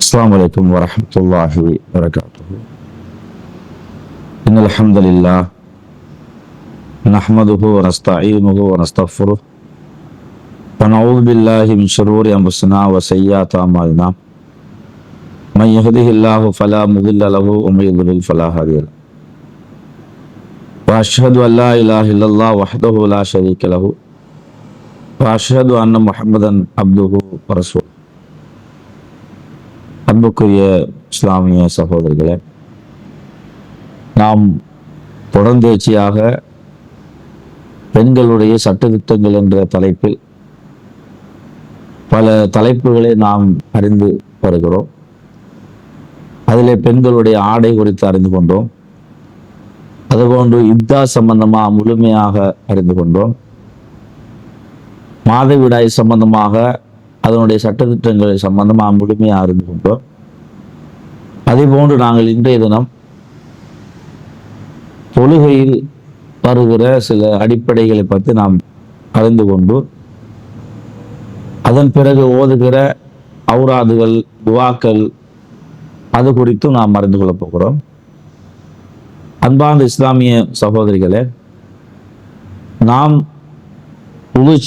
السلام عليكم ورحمة الله وبركاته. إن الحمد لله نحمده ونستعينه ونستغفره ونعوذ بالله من شرور أنفسنا وسيئات أعمالنا. من يهده الله فلا مضل له ومن يضلل فلا هادي له. وأشهد أن لا إله إلا الله وحده لا شريك له وأشهد أن محمدا عبده ورسوله. அன்புக்குரிய இஸ்லாமிய சகோதரர்களே, நாம் தொடர்ந்தேர்ச்சியாக பெண்களுடைய சட்டதிட்டங்கள் என்ற தலைப்பில் பல தலைப்புகளை நாம் அறிந்து வருகிறோம். அதிலே பெண்களுடைய ஆடை குறித்து அறிந்து கொண்டோம். அதுபோன்று இத்தா சம்பந்தமாக முழுமையாக அறிந்து கொண்டோம். மாதவிடாய் சம்பந்தமாக அதனுடைய சட்டத்திட்டங்களை சம்பந்தமாக முழுமையாக அறிந்து கொண்டோம். அதே போன்று நாங்கள் இன்றைய தினம் தொழுகையில் வருகிற சில அடிப்படைகளை பற்றி நாம் அறிந்து கொண்டு அதன் பிறகு ஓதுகிற ஔராதுகள் துவாக்கள் அது குறித்தும் நாம் அறிந்து கொள்ளப் போகிறோம். அன்பார்ந்த இஸ்லாமிய சகோதரிகளே, நாம் உது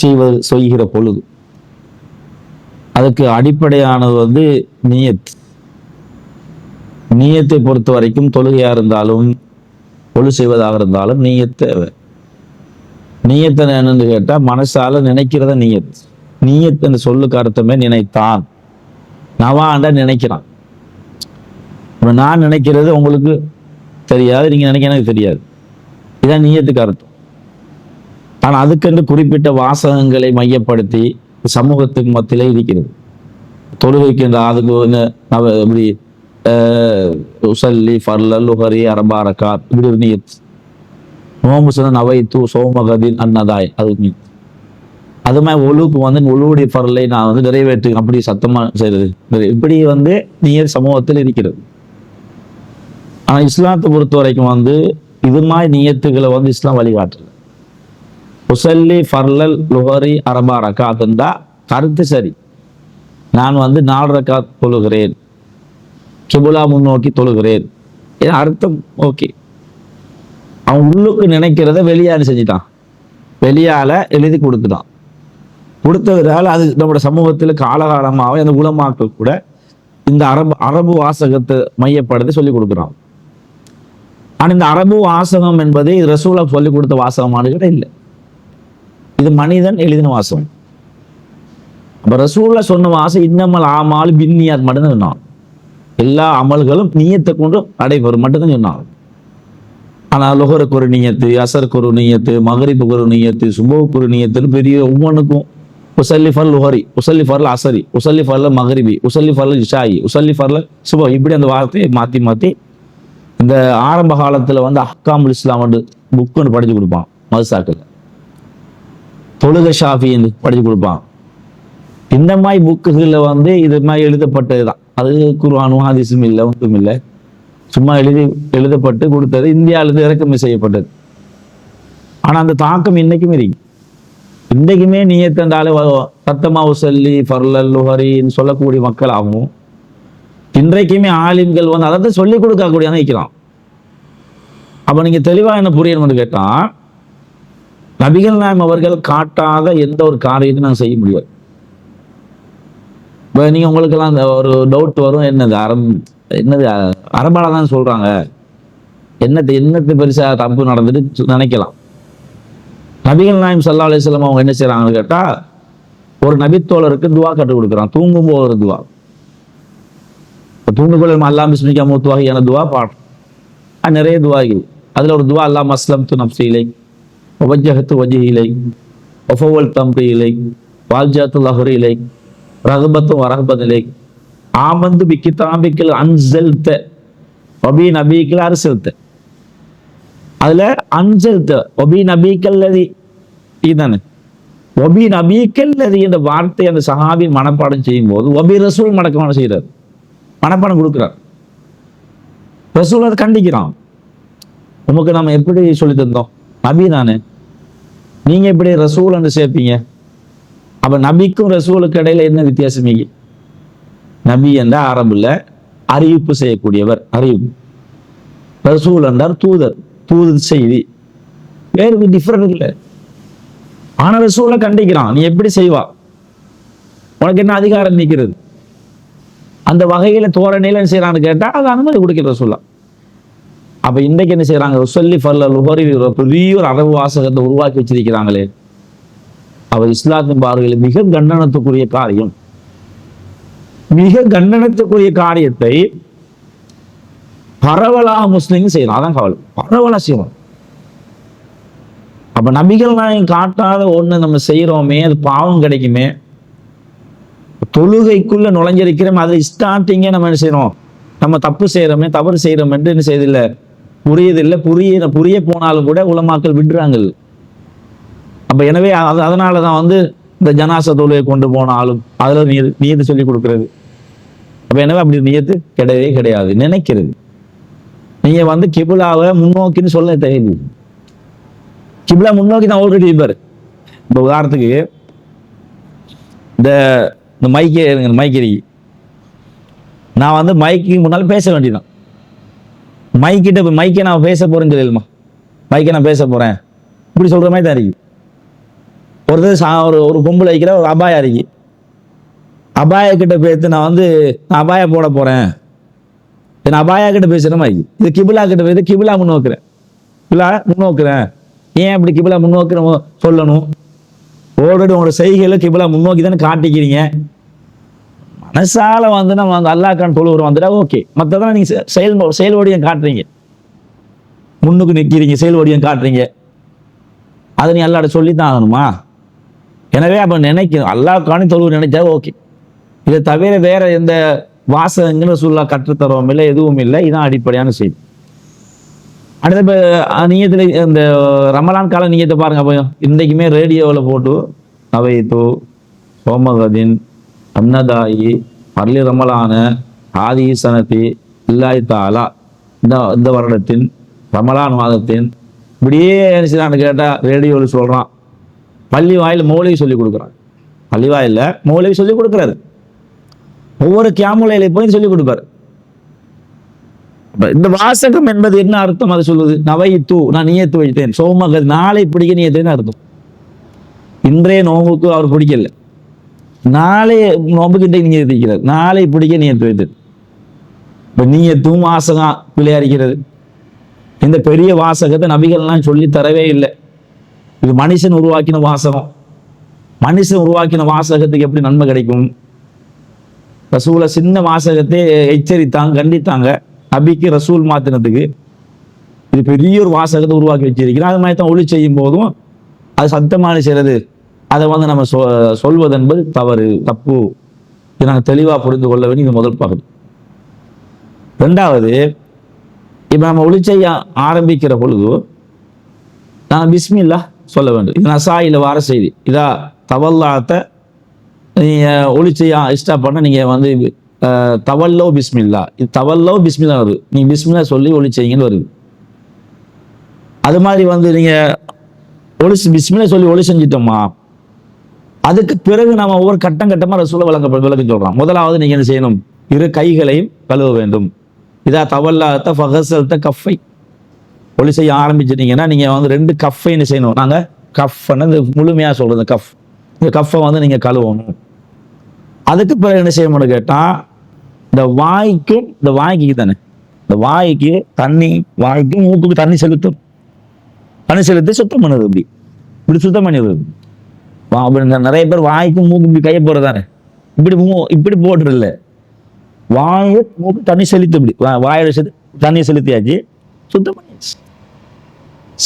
செய்கிற பொழுது அதுக்கு அடிப்படையானது நீயத்தை பொறுத்த வரைக்கும் தொழுகையா இருந்தாலும் ஒழு செய்வதாக இருந்தாலும் நீயத் தேவை. நீயத்தை என்னன்னு கேட்டா மனசால நினைக்கிறத நீயத் என்று சொல்லுக்கு அர்த்தமே நினைத்தான், நவாண்ட நினைக்கிறான். நான் நினைக்கிறது உங்களுக்கு தெரியாது, நீங்க நினைக்க எனக்கு தெரியாது, இதான் நீயத்துக்கு அர்த்தம். ஆனா அதுக்கென்று குறிப்பிட்ட வாசகங்களை மையப்படுத்தி சமூகத்துக்கு மத்தியிலே இருக்கிறது. தொழுகைக்கு அதுக்கு இப்படி உசல்லி ஃபர்லல் லுஹரி அரபா ரகாத் இப்படி ஒரு நியத். நோம்பு சொன்ன நவைத்து சோமகதின் அன்னதாய் அது நீ அது மாதிரி ஒழுக்கு ஒழுவுடைய ஃபர்லை நான் நிறைவேற்று அப்படி சத்தமா செய்யறது இப்படி நீயத் சமூகத்தில் இருக்கிறது. ஆனா இஸ்லாத்தை பொறுத்த வரைக்கும் இது மாதிரி நியத்துக்களை இஸ்லாம் வழிகாட்டல. உசல்லி ஃபர்லல் லுஹரி அரபா ரகாத்ன்றா கருத்து சரி, நான் 4 ரகாத் தொழுகிறேன், கிபுலா முன்னோக்கி தொழுகிறேன், அர்த்தம் ஓகே. அவன் உள்ளுக்கு நினைக்கிறத வெளியால செஞ்சுட்டான், வெளியால எழுதி கொடுத்துட்டான். கொடுத்ததுனால அது நம்முடைய சமூகத்தில் காலகாலமாகவே அந்த உலமாக்கள் கூட இந்த அரபு வாசகத்தை மையப்படுத்தி சொல்லி கொடுக்குறான். ஆனா இந்த அரபு வாசகம் என்பது ரசூலா சொல்லி கொடுத்த வாசகமானு கூட இல்லை, இது மனிதன் எழுதின வாசகம். அப்ப ரசூல்லா சொன்ன வாசம் இன்னமல் ஆமால் பின்னியாத் மட்டும்தான் சொன்னான். எல்லா அமல்களும் நீயத்தை கொண்டு நடைபெறும் மட்டும்தான் சொன்னான். ஆனா லுஹருக்கு ஒரு நீயத்து, அசருக்கு ஒரு நீயத்து, மகரிப்புக்கு ஒரு நீயத்து, சுபவுக்கு ஒரு நீயத்துன்னு பெரிய ஒவ்வொன்றுக்கும் உசல்லி ஃபர்ல் லுஹரி, உசல்லி ஃபர்ல் அசரி, உசல்லி ஃபர்ல மகரிபி, உசல்லி ஃபர்ல இஷாயி, உசல்லி ஃபர்ல சுப, இப்படி அந்த வார்த்தையை மாத்தி இந்த ஆரம்ப காலத்துல அஹ்காமுல் இஸ்லாம் புக்குன்னு படிச்சு கொடுப்பான். மதுசாக்கள் தொழுக ஷாஃபி படிச்சு கொடுப்பான். இந்த மாதிரி புக்குகளில் இது மாதிரி எழுதப்பட்டதுதான். அது குர்ஆனும் ஹதீஸும் இல்லை, ஒன்றும் இல்லை, சும்மா எழுதப்பட்டு கொடுத்தது, இந்தியாவிலிருந்து இறக்குமதி செய்யப்பட்டது. ஆனா அந்த தாக்கம் இன்னைக்குமே இருக்கு. இன்றைக்குமே நீயத்தண்டாலே சத்தமா உசல்லி ஃபர்லல் லுஹரின்னு சொல்லக்கூடிய மக்கள் ஆகும். இன்றைக்குமே ஆலிம்கள் அதை சொல்லிக் கொடுக்கக்கூடிய நினைக்கிறான். அப்ப நீங்க தெளிவா என்ன புரியணும்னு கேட்டா, நபிகள் நாயகம் அவர்கள் காட்டாத எந்த ஒரு காரியத்தையும் நாங்கள் செய்ய முடியாது. இப்போ நீங்க உங்களுக்கெல்லாம் ஒரு டவுட் வரும், என்னது அரபால தான் சொல்றாங்க, என்னத்தை பெருசா தப்பு நடந்துட்டு நினைக்கலாம். நபிகள் நாயகம் ஸல்லல்லாஹு அலைஹி வஸல்லம் அவங்க என்ன செய்யறாங்கன்னு கேட்டா, ஒரு நபித்தோழருக்கு துவா கற்றுக் கொடுக்குறான். தூங்கும் போது ஒரு துவா, தூங்கும்போது அல்லாஹ் பிஸ்மிக மூத்து வகையான துவா பாடுறோம். நிறைய துவாகள். அதுல ஒரு துவா, அல்லாஹ் அஸ்லம்து நஃப்ஸி இலைக் வஜ்ஜஹது வஜ்ஹி இலைக் வஃபவ்வல்து அம்ரி இலைக் வஅல்ஜஅது ظஹரி இலைக் ரஹபத்து வரஹபத் இலைக் ஆமந்து பிகிதாபிக்கல் அன்ஸல்த வபி நபிக்கல் அர்ஸல்த. அதுல அன்ஸல்த வபி நபிக்கல்லதி இதுதானே, வபி நபிக்கல்லதி என்ற வார்த்தை அந்த சஹாபி மனப்பாடம் செய்யும் போது வபி ரசூல் மடக்கமான செய்யறாரு, மனப்பாடம் கொடுக்குறார். ரசூல் அதை கண்டிக்கிறான். உமக்கு நம்ம எப்படி சொல்லி தந்தோம், நபி தானே, நீங்க எப்படி ரசூல் என்று சேர்ப்பீங்க? அப்ப நபிக்கும் ரசூலுக்கு இடையில என்ன வித்தியாசம்? நபி என்ற அரபுல அறிவிப்பு செய்யக்கூடியவர், அறிவிப்பு. ரசூல் என்றார் தூதர், தூது செய்தி, வேறு டிஃபரெண்ட் இல்லை. ஆனா ரசூலை கண்டிக்கிறான், நீ எப்படி செய்வா, உனக்கு என்ன அதிகாரம் நிற்கிறது, அந்த வகையில தோரணையில என்ன செய்யறான்னு கேட்டா அது அனுமதி கொடுக்கிற ரசூலா. அப்ப இன்றைக்கு என்ன செய்யறாங்க, சொல்லி பெரிய ஒரு அரபு வாசகத்தை உருவாக்கி வச்சிருக்கிறாங்களே, அவர் இஸ்லாத்தின் பார்வையில் மிக கண்டனத்துக்குரிய காரியம். மிக கண்டனத்துக்குரிய காரியத்தை பரவலாக முஸ்லீம் செய்யணும், அதான் கவலை, பரவலா செய்யணும். அப்ப நபிகள் நாயகம் காட்டாத ஒண்ணு நம்ம செய்யறோமே, அது பாவம் கிடைக்குமே. தொழுகைக்குள்ள நுழைஞ்சிருக்கிறோம், அதுல ஸ்டார்டிங்கே நம்ம என்ன செய்யறோம், நம்ம தப்பு செய்யறோமே, தவறு செய்யறோம் என்று என்ன செய்யதில்லை, புரியுதில்லை. புரிய போனாலும் கூட உலமாக்கள் விடுறாங்க. அப்ப எனவே அதனாலதான் வந்து இந்த ஜனாசா தொழுகை கொண்டு போனாலும் அதுல நியத்து சொல்லி கொடுக்கிறது. அப்ப எனவே அப்படி நியத்து கிடையவே கிடையாது. நினைக்கிறது நீங்க வந்து கிபிலாவை முன்னோக்கின்னு சொல்ல தேவை. கிபிலா முன்னோக்கி தான் ஆல்ரெடி இருப்பாரு. இப்ப உதாரணத்துக்கு இந்த மைக்கேரி, நான் வந்து மைக்கு முன்னால பேச வேண்டியதான். மைக்கை நான் பேச போறேன்னு சொல்லிடுமா, மைக்கை நான் பேச போறேன் இப்படி சொல்ற மாதிரி தான் இருக்கு. ஒரு பொம்பளை வைக்கிற ஒரு அபாயா இருக்கு, அபாயா கிட்ட பேத்து நான் அபாயா போட போறேன், அபாயா கிட்ட பேசுற மாதிரி. இது கிபிலா கிட்ட பேச கிபிலா முன்னோக்குறேன். ஏன் அப்படி கிபிலா முன்னோக்குற சொல்லணும்? ஆல்ரெடி உங்களோட செய்கையில கிபிலா முன்னோக்கி தானே காட்டிக்கிறீங்க. மனசால நம்ம அல்லாஹ்க்கான தொழுவுற வந்துட்டா ஓகே. மற்றதெல்லாம் நீங்க செயல் வடிவம் காட்டுறீங்க, முன்னுக்கு நிற்கிறீங்க, செயல் வடிவம் காட்டுறீங்க, அதை நீ அல்லாஹ்ட்ட சொல்லித்தான் ஆகணுமா? எனவே அப்ப நினைக்கணும், அல்லாஹ்க்கான தொழுவு நினைச்சா ஓகே. இதை தவிர வேற எந்த வாசகங்களும் ரசூலுல்லாஹ் கற்றுத்தரவும் இல்லை, எதுவும் இல்லை. இதுதான் அடிப்படையான செய்தி. அடுத்த இப்போ நீயத்தில் இந்த ரமலான் கால நீயத்தை பாருங்க. அப்போ இன்றைக்குமே ரேடியோவில் போட்டு நவைத்து சோமகதின் அன்னதாயி பர்லி ரமலான ஆதி சனத்தி இல்லாய் தாலா, இந்த வருடத்தின் ரமலான் மாதத்தின் இப்படியே என்ன கேட்டால் ரேடியோவில் சொல்கிறான். பள்ளி வாயில் மௌலவி சொல்லி கொடுக்குறான், பள்ளி வாயில மௌலவி சொல்லி கொடுக்குறாரு. ஒவ்வொரு கியாமுலையில போய் சொல்லி கொடுப்பாரு. இந்த வாசகம் என்பது என்ன அர்த்தம்? அதை சொல்லுது, நவைத்து, நான் நியத்து வைத்தேன், சோமகத் நாளை பிடிக்க நியத்தேன்னு அர்த்தம். இன்றைய நோம்புக்கு அவர் பிடிக்கல, நாளைய நோம்புக்கு இன்றைக்கு நியத்து வைக்கிறார், நாளை பிடிக்க நியத்து வைத்தது. இப்ப நீயத்தும் வாசகம் விளையாடுகிறது. இந்த பெரிய வாசகத்தை நபிகள்லாம் சொல்லி தரவே இல்லை. இது மனுஷன் உருவாக்கின வாசகம். மனுஷன் உருவாக்கின வாசகத்துக்கு எப்படி நன்மை கிடைக்கும்? ரசூலை சின்ன வாசகத்தை எச்சரித்தாங்க, கண்டித்தாங்க. நபிக்கு ரசூல் மாத்தினத்துக்கு இது பெரிய ஒரு வாசகத்தை உருவாக்கி வச்சிருக்கிறோம். அது மாதிரி தான் ஒளி செய்யும் போதும் அது சத்தமான செய்யறது, அதை நம்ம சொல்வது என்பது தவறு, தப்பு. இது நாங்கள் தெளிவாக புரிந்து கொள்ள வேண்டிய இது முதல் பகுதி. ரெண்டாவது, இப்போ நம்ம ஒளி செய்ய ஆரம்பிக்கிற பொழுது நான் பிஸ்மில்லா சொல்ல வேண்டும். இது நசாயில வார செய்தி. இதா தவல்லாத்த நீங்கள் ஒளி செய்ய ஸ்டாப் பண்ண நீங்கள் தவல்லோ பிஸ்மில்லா, இது தவல்லோ பிஸ்மில்லா வருது. நீங்க பிஸ்மில்லா சொல்லி ஒளி செய்யுங்கன்னு வருது. அது மாதிரி நீங்க பிஸ்மில்லா சொல்லி ஒளி செஞ்சிட்டோமா, அதுக்கு பிறகு நம்ம ஒவ்வொரு கட்டமா ரசூலை விளக்க சொல்றோம். முதலாவது நீங்க என்ன செய்யணும், இரு கைகளையும் கழுவ வேண்டும். இதா தவல்லாத்த ஃபகஸல்த கஃபை, ஒளி செய்ய ஆரம்பிச்சிட்டீங்கன்னா நீங்க 2 கஃபை என்ன செய்யணும். நாங்க கஃப்னு முழுமையா சொல்றது கஃப், இந்த கஃபை நீங்க கழுவணும். அதுக்கு பிறகு என்ன செய்யணும்னு கேட்டா, இந்த வாய்க்கு தானே, இந்த வாய்க்கு தண்ணி, வாய்க்கு மூக்குக்கு தண்ணி செலுத்தி சுத்தம் பண்ணுது. இப்படி சுத்தம் பண்ணிடுறது. நிறைய பேர் வாய்க்கு மூக்கு இப்படி கையை போடுறதானே, இப்படி போட்டுரு இல்லை, வாயை மூக்கு தண்ணி செலுத்தி, இப்படி வாயோட தண்ணி செலுத்தியாச்சு, சுத்தம் பண்ணியாச்சு.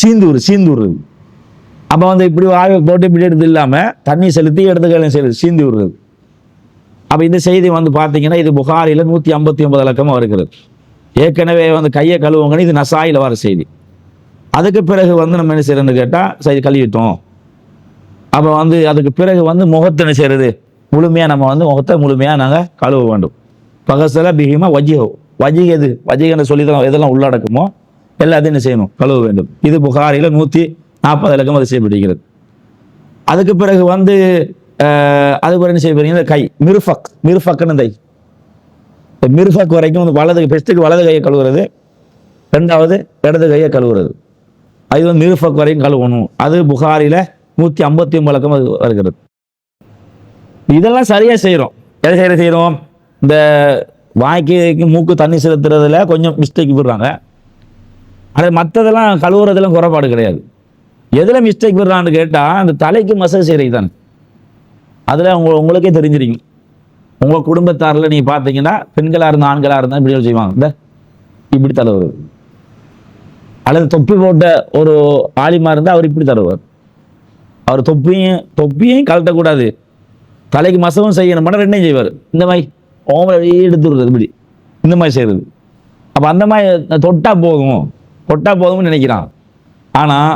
சீந்து விடுறது. அப்ப இப்படி வாயை போட்டு இப்படி எடுத்து இல்லாம தண்ணி செலுத்தி இடத்துக்கு சீந்து விடுறது. அப்ப இந்த செய்தி பாத்தீங்கன்னா இது புகாரில 159 இலக்கமா இருக்கிறது. ஏற்கனவே கையை கழுவுங்கன்னு இது நசாயில வர செய்தி. அதுக்கு பிறகு நம்ம என்ன செய்யறதுன்னு கேட்டா, சரி கழுவிட்டோம். அப்ப அதுக்கு பிறகு முகத்தை என்ன செய்யறது, முழுமையா நம்ம முகத்தை முழுமையா நாங்க கழுவ வேண்டும். பகசல பிஹிமா வஜிகன்னு சொல்லி எதெல்லாம் உள்ளடக்குமோ எல்லாத்தையும் என்ன செய்யணும், கழுவ வேண்டும். இது புகாரில 140 இலக்கம் அது செய்யப்படுகிறது. அதுக்கு பிறகு அது என்ன செய்ய போறீங்க, கை மிருஃபக்னு மிர்ஃபக் வரைக்கும் வந்து வலது பெஸ்ட்டுக்கு வலது கையை கழுவுறது, ரெண்டாவது இடது கையை கழுவுறது. அது வந்து மிர்ஃபக் வரைக்கும் கழுவணும். அது புகாரில 159 வழக்கம் அது வருகிறது. இதெல்லாம் சரியா செய்கிறோம். எதை செய்கிறோம்? இந்த வாய்க்கு மூக்கு தண்ணி செலுத்துறதுல கொஞ்சம் மிஸ்டேக் விடுறாங்க. அது மற்றதெல்லாம் கழுவுறதெல்லாம் குறைபாடு கிடையாது. எதில் மிஸ்டேக் விடுறான்னு கேட்டால் அந்த தலைக்கு மசாஜ் செய்கிறது தான். அதில் உங்களுக்கே தெரிஞ்சிருக்கும். உங்கள் குடும்பத்தாரில் நீங்கள் பார்த்தீங்கன்னா பெண்களாக இருந்தால் ஆண்களாக இருந்தால் இப்படி செய்வாங்க, இந்த இப்படி தடவுறது. அல்லது தொப்பி போட்ட ஒரு ஆலிமா இருந்தால் அவர் இப்படி தடவுவார். அவர் தொப்பியும் கழட்டக்கூடாது, தலைக்கு மசவும் செய்யணும், மட்டும் ரெண்டையும் செய்வார். இந்த மாதிரி ஓமலை எடுத்து விடுறது, இப்படி இந்த மாதிரி செய்கிறது. அப்போ அந்த மாதிரி தொட்டால் போதும்னு நினைக்கிறான். ஆனால்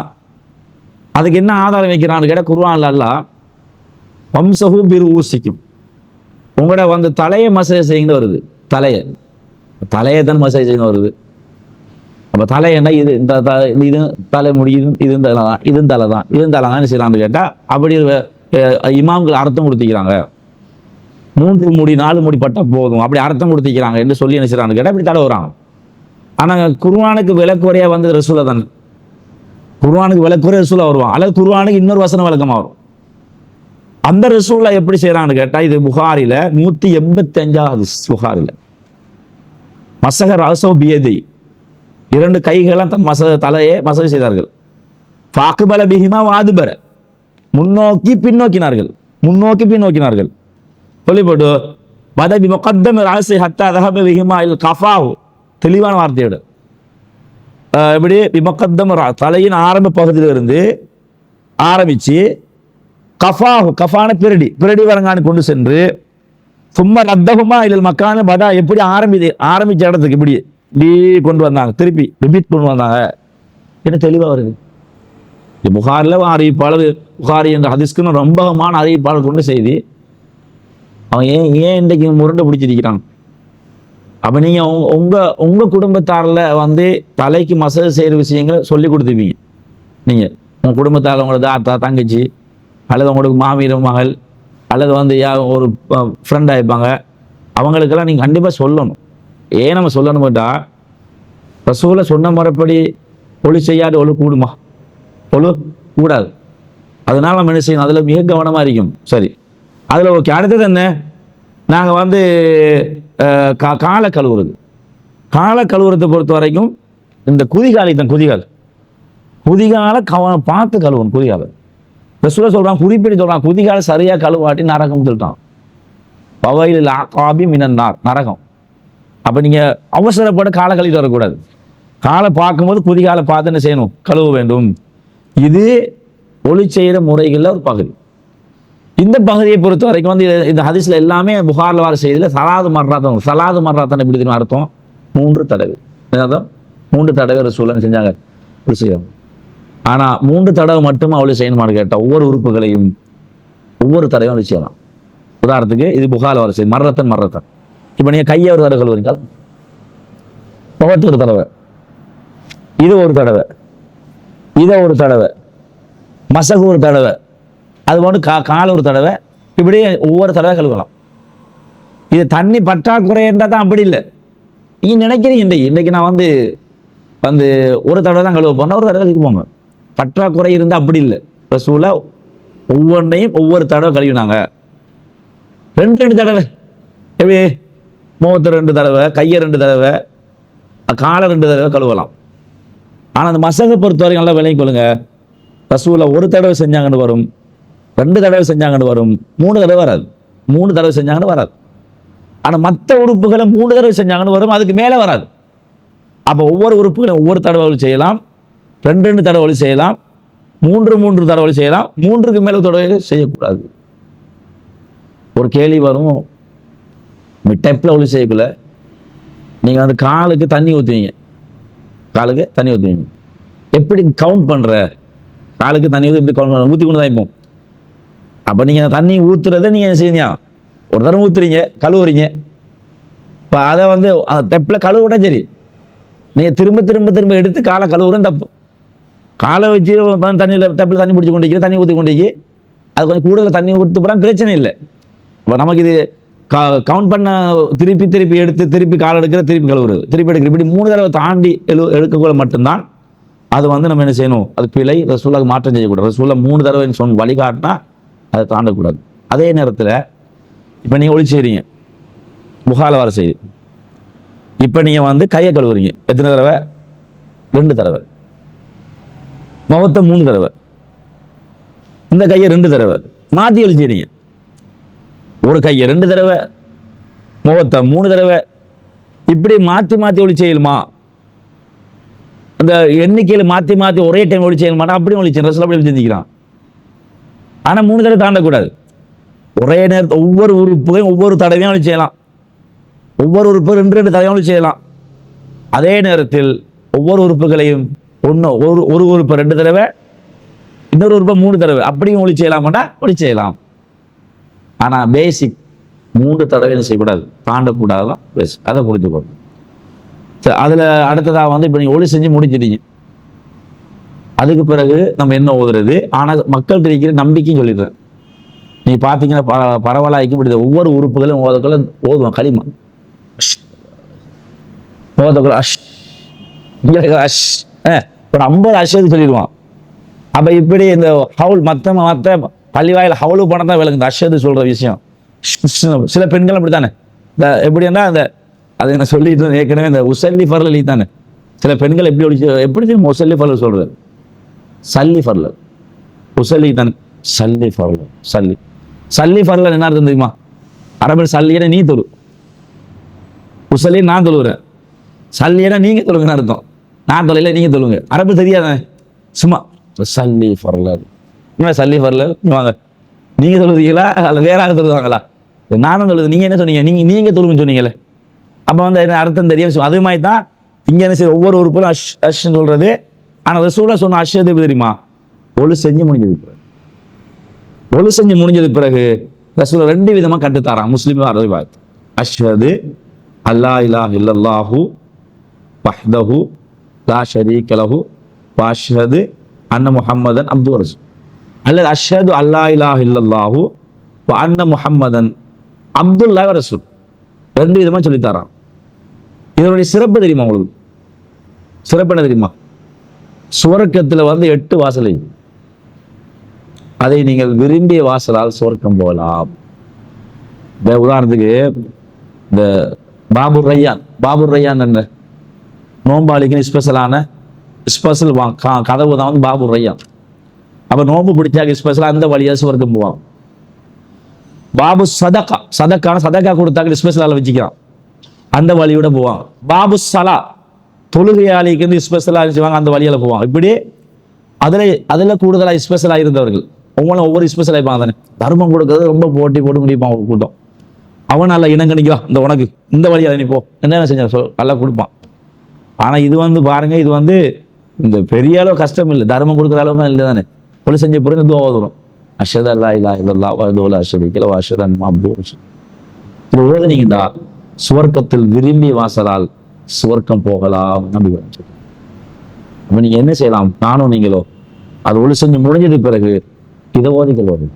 அதுக்கு என்ன ஆதாரம் வைக்கிறான்னு கேட்டால் குர்ஆன்ல அல்லாஹ் வம்சஹு பிர்ஊசிக்கும், உங்களோட வந்து தலையை மசாஜ் செய்யுங்க வருது. தலையை தான் மசாஜ் செய்யணும் வருது. அப்போ தலையன்னா இது இது தலைமுடி, இது தலை தான் செய்யலாம்னு கேட்டால் அப்படி இமாம்கள் அர்த்தம் கொடுத்திக்கிறாங்க. 3 முடி 4 முடி பட்டா போதும் அப்படி அர்த்தம் கொடுத்திக்கிறாங்க என்று சொல்லி என்ன செய்யறான்னு கேட்டால் இப்படி தடவுறாங்க. ஆனால் குர்ஆனுக்கு விளக்குறையா வந்து ரசூலா தான். குர்ஆனுக்கு விளக்குறை ரசூலா வருவான், அல்லது குர்ஆனுக்கு இன்னொரு வசனம் விளக்கமா வரும். அந்த ரசூலா எப்படி செய்யறான்னு கேட்டால் இது புகாரில 185வது புகாரில மசஹர் அசோ பியதி, 2 கைகளும் தன் தலையை மசகு செய்தார்கள். ஃபாக்பல பிஹிமா வாதுபர, முன்னோக்கி பின்னோக்கினார்கள். சொல்லிப்போட்டு வதபி முகத்தம் ராசி ஹத்தா தஹப பிஹிமா இல் கஃபாஹு, தெளிவான வார்த்தையோடு இப்படி விமக்கத்தம் தலையின் ஆரம்ப பகுதியிலிருந்து ஆரம்பிச்சு கஃபான பிரடி வரங்கானு கொண்டு சென்று சும்மா ரத்தகுமா இதில் மக்கான பதா எப்படி ஆரம்பிச்ச இடத்துக்கு இப்படி கொண்டு வந்தாங்க, திருப்பி ரிப்பீட் கொண்டு வந்தாங்க. என்ன தெளிவாக வருது. புகாரில் அறிவிப்பாளர், புகாரி என்ற ஹதீஸ்க்குன்னு ரொம்பமான அறிவிப்பாளர் கொண்டு செய்தி அவன் ஏன் இன்றைக்கு முரண்டை பிடிச்சிருக்கிறான். அப்போ நீங்கள் உங்கள் குடும்பத்தாரில் வந்து தலைக்கு மசாஜ் செய்கிற விஷயங்களை சொல்லி கொடுத்துப்பீங்க. நீங்கள் உங்கள் குடும்பத்தால் உங்களோட தாத்தா தங்கச்சி அல்லது உங்களுக்கு மாமீரம் மகள் அல்லது வந்து ஒரு ஃப்ரெண்ட் ஆகிப்பாங்க, அவங்களுக்கெல்லாம் நீங்கள் கண்டிப்பாக சொல்லணும். ஏன் நம்ம சொல்லணும் கேட்டால் ரசூலை சொன்ன முறைப்படி ஒளி செய்யாது ஒழு கூடாது. அதனால நம்ம என்ன செய்யணும், அதில் மிக கவனமாக இருக்கும். சரி, அதில் ஓகே. அடுத்தது என்ன, நாங்கள் வந்து காலை கழுவுறதை பொறுத்த வரைக்கும் இந்த குதிகாலை பார்த்து கழுவணும். குதிகாலை ரசூலா சொல்கிறான், குறிப்பிட்டு சொல்கிறான், குதிகாலை சரியாக கழுவாட்டி நரகம் சொல்லிட்டான். பவையில் ஆகாபி மினன்னார், நரகம். அப்போ நீங்கள் அவசரப்பட்டு காலை கழுவிட்டு வரக்கூடாது. காலை பார்க்கும்போது குதிகாலை பார்த்து என்ன செய்யணும், கழுவ வேண்டும். இது ஒளி செய்கிற முறைகளில் ஒரு பகுதி. இந்த பகுதியை பொறுத்த வரைக்கும் வந்து இந்த ஹதீஸ்ல எல்லாமே புகாரில் வர செய்தியில் சலாது மர்ராத்தான் எப்படி தெரியும் அர்த்தம், 3 தடவை. 3 தடவை ரசூலுல்லாஹ் செஞ்சாங்க விஷயம். ஆனால் 3 தடவை மட்டும் அவளை செய்யணுமான்னு கேட்டால் ஒவ்வொரு உறுப்புகளையும் ஒவ்வொரு தடவையும் அவளை செய்யலாம். உதாரணத்துக்கு இது புகாரில் வர செய்தி மர்ரத்தன். இப்போ நீங்கள் கையை ஒரு தடவை கழுவுறீங்க, முகத்து ஒரு தடவை, இது ஒரு தடவை, இதை ஒரு தடவை, மசகு ஒரு தடவை, அது போன்று கால் ஒரு தடவை, இப்படி ஒவ்வொரு தடவை கழுவலாம். இது தண்ணி பற்றாக்குறை என்றால் தான் அப்படி இல்லை. நீங்கள் நினைக்கிறீங்க இன்றைக்கு நான் வந்து ஒரு தடவை தான் கழுவ போனால் ஒரு தடவை கழுவி போங்க. பற்றாக்குறை இருந்தால் அப்படி இல்லை. ரசூலா ஒவ்வொன்றையும் ஒவ்வொரு தடவை கழுவினாங்க. 2 தடவை, எப்படி முகத்தை 2 தடவை, கையை 2 தடவை, காலை 2 தடவை கழுவலாம். ஆனால் அந்த மசகை பொறுத்த வரைக்கும் நல்லா விலைக்கு கொள்ளுங்க. ரசூலா 1 தடவை செஞ்சாங்கன்னு வரும், 2 தடவை செஞ்சாங்கன்னு வரும், 3 தடவை வராது. 3 தடவை செஞ்சாங்கன்னு வராது. ஆனால் மற்ற உறுப்புகளை 3 தடவை செஞ்சாங்கன்னு வரும், அதுக்கு மேலே வராது. அப்போ ஒவ்வொரு உறுப்புகளையும் ஒவ்வொரு தடவை செய்யலாம், 2 தடவை செய்யலாம், 3 தடவை செய்யலாம், 3க்கு மேலே தடவை செய்யக்கூடாது. ஒரு கேள்வி வரும், டைப்பில் ஒளி செய்யக்குள்ள நீங்கள் வந்து காலுக்கு தண்ணி ஊற்றுவீங்க, எப்படி கவுண்ட் பண்ணுற? காலுக்கு தண்ணி எப்படி கவுண்ட் பண்ண? ஊற்றி கொண்டு தான் இருப்போம். அப்போ நீங்கள் தண்ணி ஊற்றுறதை நீங்கள் செய்யுங்க, ஒரு தடவை ஊற்றுறீங்க, கழுவுறீங்க. இப்போ அதை வந்து டெப்பில் கழுவுனா சரி, நீங்கள் திரும்ப எடுத்து காலை கழுவுறேன் தப்பு. காலை வச்சு தண்ணியில் டெப்பில் தண்ணி பிடிச்சி கொண்டு தண்ணி ஊற்றி கொண்டு அது கொஞ்சம் கூடுதல் தண்ணி ஊற்றி போனால் பிரச்சனை இல்லை. இப்போ நமக்கு இது கவுண்ட் பண்ண திருப்பி எடுத்து திருப்பி கால் எடுக்கிற திருப்பி கழுவுறது திருப்பி எடுக்கிற இப்படி 3 தடவை தாண்டி எடுக்கக்குள்ள மட்டும்தான் அது வந்து நம்ம என்ன செய்யணும், அது பிழை. ரசூலுக்கு மாற்றம் செய்யக்கூடாது. ரசூலுல்லாஹ் 3 தடவை சொன்ன வழிகாட்டினா அதை தாண்டக்கூடாது. அதே நேரத்தில் இப்போ நீங்கள் ஒளி செய்கிறீங்க, புகால வர செய்யுது. இப்போ நீங்கள் வந்து கையை கழுவுறீங்க, எத்தனை தடவை? 2 தடவை. முகத்தை 3 தடவை, இந்த கையை 2 தடவை மாற்றி ஒளி செய்றீங்க. ஒரு கையை 2 தடவை, முகத்தை 3 தடவை, இப்படி மாற்றி மாற்றி ஒளி செய்யலுமா? அந்த எண்ணிக்கையில் மாற்றி ஒரே டைம் ஒளி செய்ய மாட்டா, அப்படியும் ஒளி செய்யணும். அப்படி செஞ்சுக்கிறான். ஆனால் 3 தடவை தாண்டக்கூடாது. ஒரே நேரத்தில் ஒவ்வொரு உறுப்புகளையும் ஒவ்வொரு தடவையும் ஒளி செய்யலாம். ஒவ்வொரு உறுப்பு 2 தடவையும் ஒளி செய்யலாம். அதே நேரத்தில் ஒவ்வொரு உறுப்புகளையும் ஒரு உறுப்பு 2 தடவை, இன்னொரு உறுப்பை 3 தடவை, அப்படியும் ஒளி செய்யலாமாட்டா ஒளி செய்யலாம். ஆனால் பேசிக் 3 தடவை செய்யக்கூடாது, தாண்டக்கூடாதுதான் பேசிக். அதை புரிஞ்சுக்கணும். சரி, அதில் அடுத்ததாக வந்து இப்போ நீங்கள் ஒளி செஞ்சு முடிச்சிட்டீங்க. அதுக்கு பிறகு நம்ம என்ன ஓதுறது? ஆனால் மக்கள்கிட்ட இருக்கிற நம்பிக்கையும் சொல்லிடுறேன். நீங்கள் பார்த்தீங்கன்னா பரவலாய்க்கு இப்படி ஒவ்வொரு உறுப்புகளும் ஓதுவோம். களிமா ஓதக்குள்ள அஷ், இங்கே அஷ், இப்போ 50 அஷது சொல்லிடுவான். அப்போ இப்படி இந்த ஹவுல் மற்ற பள்ளிவாயில் ஹவுலு பணம் தான் விளங்கு இந்த அஷது சொல்கிற விஷயம். சில பெண்கள் அப்படி தானே, இந்த எப்படின்னா அந்த அதை நான் சொல்லிட்டு ஏற்கனவே இந்த உசல்லி ஃபர்லி தானே. சில பெண்கள் எப்படி தெரியும் உசல்லி ஃபர்லர் சொல்கிறது? சல்லி ஃபர்லர், உசல்லி தானே. சல்லி ஃபர்லர் என்ன அர்த்தம் தெரியுமா? அரபில் சல்லியனை நீ தொழு, உசல்லி நான் தொழுகிறேன், சல்லியனை நீங்கள் தொழுங்கன்னு அர்த்தம். நான் தொழில நீங்கள் தொழுங்க. அரபு தெரியாதானே, சும்மா சல்லி ஃபர்லர். சல்லி ஃபர்லர் வாங்க, நீங்கள் தொழுதுங்களா அல்ல வேற ஆக தொழுவாங்களா? நானும் தொழுது, நீங்கள் என்ன சொன்னீங்க? நீங்கள் தொழுங்கன்னு சொன்னீங்களே. அப்போ வந்து என்ன அர்த்தம் தெரியும். அது மாதிரி தான் இங்கே என்ன செய்ய ஒவ்வொரு உறுப்பும் அஷ்ன்னு சொல்றது. ஆனால் ரசூலுல்லாஹ் சொன்ன அஷ்ஷது தெரியுமா? ஒளி செஞ்சு முடிஞ்சது பிறகு ரசூலுல்லாஹ் 2 விதமாக கட்டுத்தாரான். முஸ்லிம் அறிவாத் அஷ்ஹது அல்லா இலாஹ இல்லல்லாஹு வஹ்தஹு லா ஷரீக லஹு வ அஷ்ஹது அன்ன முஹம்மதன் அப்துஹு வ ரசூலுஹு, அல்லது அஷ்ஹது அல்லா இலாஹ இல்லல்லாஹு வ அன்ன முஹம்மதன் அப்துல்லாஹி வ ரசூலுஹு. 2 விதமாக சொல்லித்தாரான். இதனுடைய சிறப்பு தெரியுமா உங்களுக்கு? சிறப்பு என்ன தெரியுமா? சுவர்க்கத்தில் வந்து 8 வாசலை, அதை நீங்கள் விரும்பிய வாசலால் சுவர்க்கம் போகலாம். இந்த உதாரணத்துக்கு இந்த பாபுர் ரய்யான் என்ன நோம்பாளிக்கு ஸ்பெஷல் கதவு தான் வந்து பாபுர் ரய்யான். அப்போ நோம்பு பிடிச்சாக்க ஸ்பெஷலாக அந்த வழியாக சுவர்க்கம் போவான். பாபு சதக்கா கொடுத்தாக்க ஸ்பெஷலால் வச்சுக்கிறான், அந்த வழியோட போவாங்க. பாபு சலா தொழுகையாளிக்கு வந்து ஸ்பெஷலாக செய்வாங்க, அந்த வழியில் போவாங்க. இப்படி அதில் கூடுதலாக ஸ்பெஷலாக இருந்தவர்கள் ஒவ்வொரு ஸ்பெஷலாக இருப்பாங்க தானே. தர்மம் கொடுக்கறது ரொம்ப போட்டு முடிப்பான் ஒரு கூட்டம். அவன் நல்லா இனங்கணிக்கலாம், இந்த உனக்கு இந்த வழியாக நீ போ, என்னென்ன செஞ்சான் நல்லா கொடுப்பான். ஆனால் இது வந்து பாருங்க, இது வந்து இந்த பெரிய அளவு கஷ்டம் இல்லை, தர்மம் கொடுக்குற அளவுக்கு இல்லை தானே. ஒளி செஞ்ச பிறகு துவா ஓதுறோம். அஷ்ஹது அல்லா இலாஹ இல்லல்லாஹ் வஹ்தஹு லா ஷரீக லஹு வ அஷ்ஹது அன்ன முஹம்மதன் ரசூலுல்லாஹ். இது ஓதுனீங்கடா சுவர்க்கத்தில் விரும்பிய வாசலால் சுவர்க்கம் போகலாம். நம்பி வந்து அப்போ நீங்கள் என்ன செய்யலாம்? நானும் நீங்களோ அது ஒளி செஞ்சு முடிஞ்சது பிறகு இதை ஓதிகள் வரும்.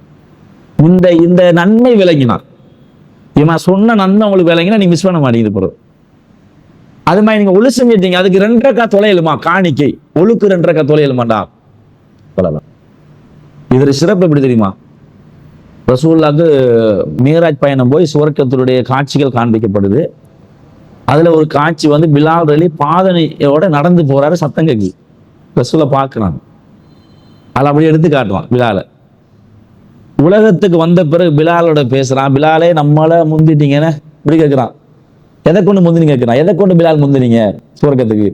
இந்த நன்மை விளங்கினா, இவன் சொன்ன நன்மை உங்களுக்கு விளங்கினா நீ மிஸ் பண்ண மாட்டீங்க. பிறகு அது மாதிரி நீங்கள் ஒளி செஞ்சிட்டீங்க, அதுக்கு 2 ரக்கா தொலையலுமா? காணிக்கை ஒழுக்கு 2 ரக்கா தொலையலுமாண்டா சொல்லலாம். இதோட சிறப்பு எப்படி தெரியுமா? ரசூலுல்லாஹ்க்கு மீராஜ் பயணம் போய் சுவர்க்கத்தினுடைய காட்சிகள் காண்பிக்கப்படுது. அதுல ஒரு காட்சி வந்து பிலால் ரலி பாதனையோட நடந்து போறாரு, சத்தம் கேட்குது. ரசூலை பார்க்குறாங்க, அதை அப்படியே எடுத்து காட்டுவான் பிலாலை. உலகத்துக்கு வந்த பிறகு பிலாலோட பேசுறான். பிலாலே நம்மளை முந்திட்டீங்கன்னு இப்படி கேட்குறான். எதை கொண்டு முந்தினு கேட்குறான். எதை கொண்டு பிலால் முந்தினீங்க சுவர்க்கத்துக்கு?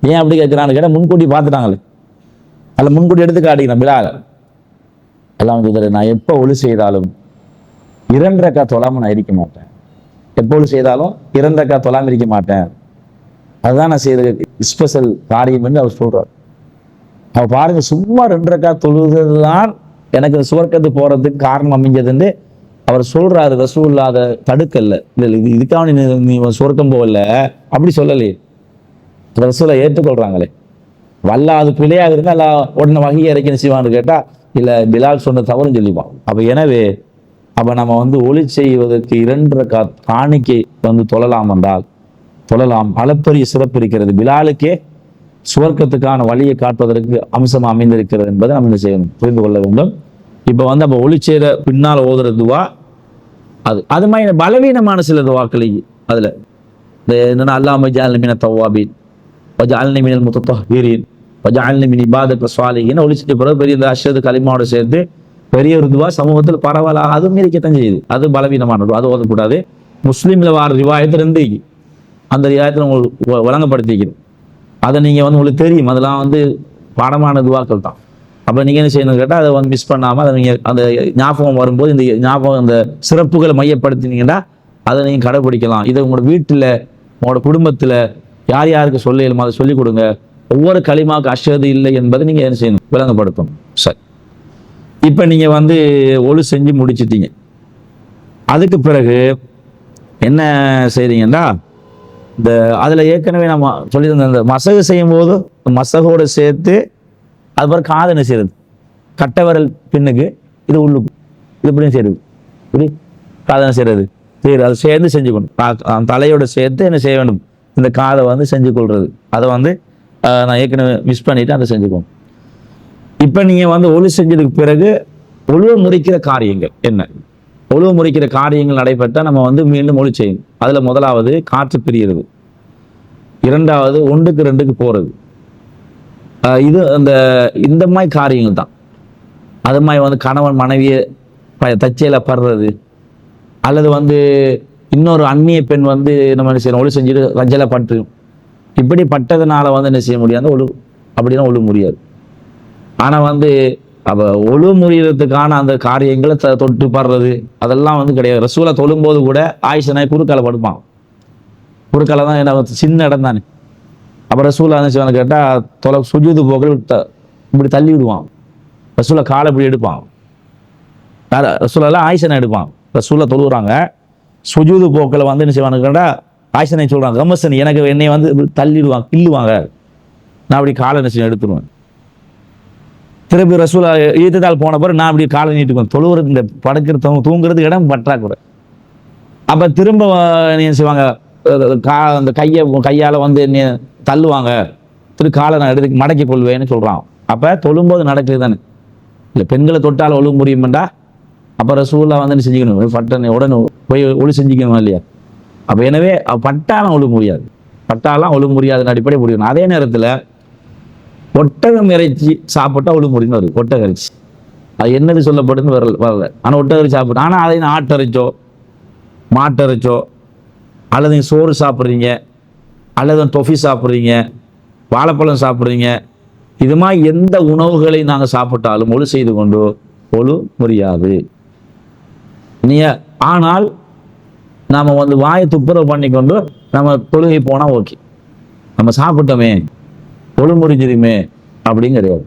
ஏன் அப்படி கேட்குறான்னு கேட்டால் முன்கூட்டி பார்த்துட்டாங்களே, அதில் முன்கூட்டி எடுத்து காட்டிக்கிறான் பிலாலை. எல்லாம் சொல்றாரு, நான் எப்போ ஒளி செய்தாலும் 2 ரக்கா தொழாம நான் இருக்க மாட்டேன். எப்போ ஒளி செய்தாலும் 2 ரக்கா தொழாம இருக்க மாட்டேன். அதுதான் நான் செய்யற ஸ்பெஷல் காரியம் என்று அவர் சொல்றார். அவர் பாருங்க, சும்மா 2 ரக்கா தொழுதுதான் எனக்கு சுவர்க்கத்துக்கு போறதுக்கு காரணம் அமைஞ்சதுன்னு அவர் சொல்றாரு. ரசூலுல்லாஹ் அதை தடுக்கல. இல்லை இதுக்காக நீ சுவர்க்கம் போகல அப்படி சொல்லலையே. ரசூலை ஏற்றுக்கொள்றாங்களே. வல்லாது பிழையாக இருந்தா உடனே வகை இறக்கி செய்வான்னு கேட்டா இல்லை, பிலால் சொன்ன தவறுன்னு சொல்லிப்பான். அப்போ எனவே அப்போ நம்ம வந்து ஒளி செய்வதற்கு 2 ரக்காத் காணிக்கை வந்து தொழலாம் என்றால் தொழலாம். அளப்பரிய சிறப்பு இருக்கிறது. பிலாலுக்கே சுவர்க்கத்துக்கான வழியை காட்டுவதற்கு அம்சம் அமைந்திருக்கிறது என்பதை நம்ம என்ன செய்யணும், புரிந்து கொள்ள வேண்டும். இப்போ வந்து அப்போ ஒளி செய்கிற பின்னால் ஓதுற துவா அது மாதிரி பலவீனமான சில துவாக்களை அதில் இந்த என்னென்னா அல்லாஹும்ம ஜஅல்னி மினத் தவ்வாபீன் வஜஅல்னி மினல் முத்தஹ்ஹிரீன் வஜஅல்னி மின் இபாதத்திஸ் ஸாலிஹீன் ஒளி செஞ்ச பிறகு பெரிய இந்த அஷ்ஹது கலிமாவோட சேர்த்து பெரிய ஒரு துவா சமூகத்தில் பரவலாக அதுவும் இருக்கத்தான் செய்யுது. அது பலவீனமானது, அது ஓதக்கூடாது. முஸ்லீமில் வார ரிவாயத்து 2 அந்த ரிவாயத்தில் உங்களுக்கு வழங்கப்படுத்திக்கிறோம். அதை நீங்கள் வந்து உங்களுக்கு தெரியும், அதெல்லாம் வந்து பாடமான துவாக்கள் தான். அப்போ நீங்கள் என்ன செய்யணும்னு கேட்டால் அதை வந்து மிஸ் பண்ணாமல் அதை நீங்கள் அந்த ஞாபகம் வரும்போது இந்த ஞாபகம் அந்த சிறப்புகளை மையப்படுத்தினீங்கன்னா அதை நீங்கள் கடைபிடிக்கலாம். இதை உங்களோட வீட்டில் உங்களோட குடும்பத்தில் யார் யாருக்கு சொல்ல இயலுமோ அதை சொல்லிக் கொடுங்க. ஒவ்வொரு களிமாவுக்கு அஷ்ஹது இல்லை என்பதை நீங்கள் என்ன செய்யணும், விளங்கப்படுத்தணும். சரி, இப்போ நீங்கள் வந்து ஒளி செஞ்சு முடிச்சிட்டீங்க. அதுக்கு பிறகு என்ன செய்றீங்கன்னா, இந்த அதில் ஏற்கனவே நம்ம சொல்லியிருந்த இந்த மசகு செய்யும் போது மசகோடு சேர்த்து அது பிறகு காது என்ன செய்யறது, கட்டை விரல் பின்னுக்கு இது உள்ளுக்கு இது இப்படியும் செய்யறது, இப்படி காதனை செய்யறது சரி, அதை சேர்ந்து செஞ்சுக்கணும். தலையோட சேர்த்து என்ன செய்ய வேண்டும், இந்த காதை வந்து செஞ்சு கொள்வது. அதை வந்து நான் ஏற்கனவே மிஸ் பண்ணிவிட்டு அதை செஞ்சுக்கோங்க. இப்போ நீங்கள் வந்து ஒளி செஞ்சதுக்கு பிறகு ஒழுவ முறிக்கிற காரியங்கள் என்ன, ஒழுவ முறிக்கிற காரியங்கள் நடைபெற்றால் நம்ம வந்து மீண்டும் ஒளி செய்யணும். அதில் முதலாவது காற்று பிரிகிறது, 2வது 1க்கு 2க்கு போகிறது. இது இந்த மாதிரி காரியங்கள் தான். அது மாதிரி வந்து கணவன் மனைவியை தச்சையில் படுறது, அல்லது வந்து இன்னொரு அந்நிய பெண் வந்து நம்ம என்ன செய்யணும், ஒளி செஞ்சுட்டு ரஜலை பட்டு இப்படி பட்டதுனால வந்து என்ன செய்ய முடியாது, அப்படின்னா ஒழு முடியாது. ஆனால் வந்து அப்போ ஒழு முறியறதுக்கான அந்த காரியங்களை தொட்டு படுறது அதெல்லாம் வந்து கிடையாது. ரசூலை தொழும்போது கூட ஆயிஷனை குறுக்கால படுப்பான். குறுக்கால தான் என்ன சின்ன இடம் தானே. அப்போ ரசூலை என்ன செய்வான்னு கேட்டால் சுஜூது போக்கில் இப்படி தள்ளி விடுவான். ரசூலை காலை இப்படி எடுப்பான். ரசூலெல்லாம் ஆயிஷனை எடுப்பான். ரசூலை தொழுகிறாங்க, சுஜூது போக்கில் வந்து என்ன செய்வான்னு கேட்டால் ஆயிஷனை சொல்கிறாங்க, கமசன் எனக்கு என்னை வந்து தள்ளிடுவாங்க, கிள்ளுவாங்க, நான் அப்படி காலை என்ன செய்ய எடுத்துருவேன். திருப்பி ரசூலா ஈத்துதால் போன பிறகு நான் அப்படி காலை நீட்டுக்குவேன். தொழுவுறது இந்த படுக்கிறது தூங்குறது இடம் பற்றாக்குறை. அப்போ திரும்ப என்ன செய்வாங்க, அந்த கையால் வந்து என்ன தள்ளுவாங்க, காலை நான் எடுத்து மடக்கி கொள்வேன்னு சொல்கிறான். அப்போ தொழும்போது நடக்குது தானே, இல்லை பெண்களை தொட்டால் ஒழு முடியுமெண்டா அப்போ ரசூலா வந்து என்ன செஞ்சுக்கணும், பட்டனை உடனே போய் ஒளி செஞ்சுக்கணும் இல்லையா. அப்போ எனவே பட்டாலாம் ஒழு முடியாது, பட்டாலாம் ஒழு முடியாதுன்னு அடிப்படை முடியணும். அதே நேரத்தில் ஒட்டகம் இறைச்சி சாப்பிட்டா ஒழு முடியும்னு வருது. ஒட்டக இறைச்சி அது என்னது சொல்லப்படுதுன்னு வரல. ஆனால் ஒட்டக இறைச்சி சாப்பிட்டா, ஆனால் அதை ஆட்டரைச்சோ மாட்டரைச்சோ அல்லது நீங்கள் சோறு சாப்பிட்றீங்க, அல்லது டொஃபி சாப்பிட்றீங்க, வாழைப்பழம் சாப்பிட்றீங்க, இது மாதிரி எந்த உணவுகளை நாங்கள் சாப்பிட்டாலும் ஒழு செய்து கொண்டு ஒழு முடியாது. ஆனால் நாம் வந்து வாயை துப்புரவு பண்ணிக்கொண்டு நம்ம தொழுகை போனால் ஓகே, நம்ம சாப்பிட்டோமே ஒழு முறிஞ்சிருமே அப்படின்னு கிடையாது.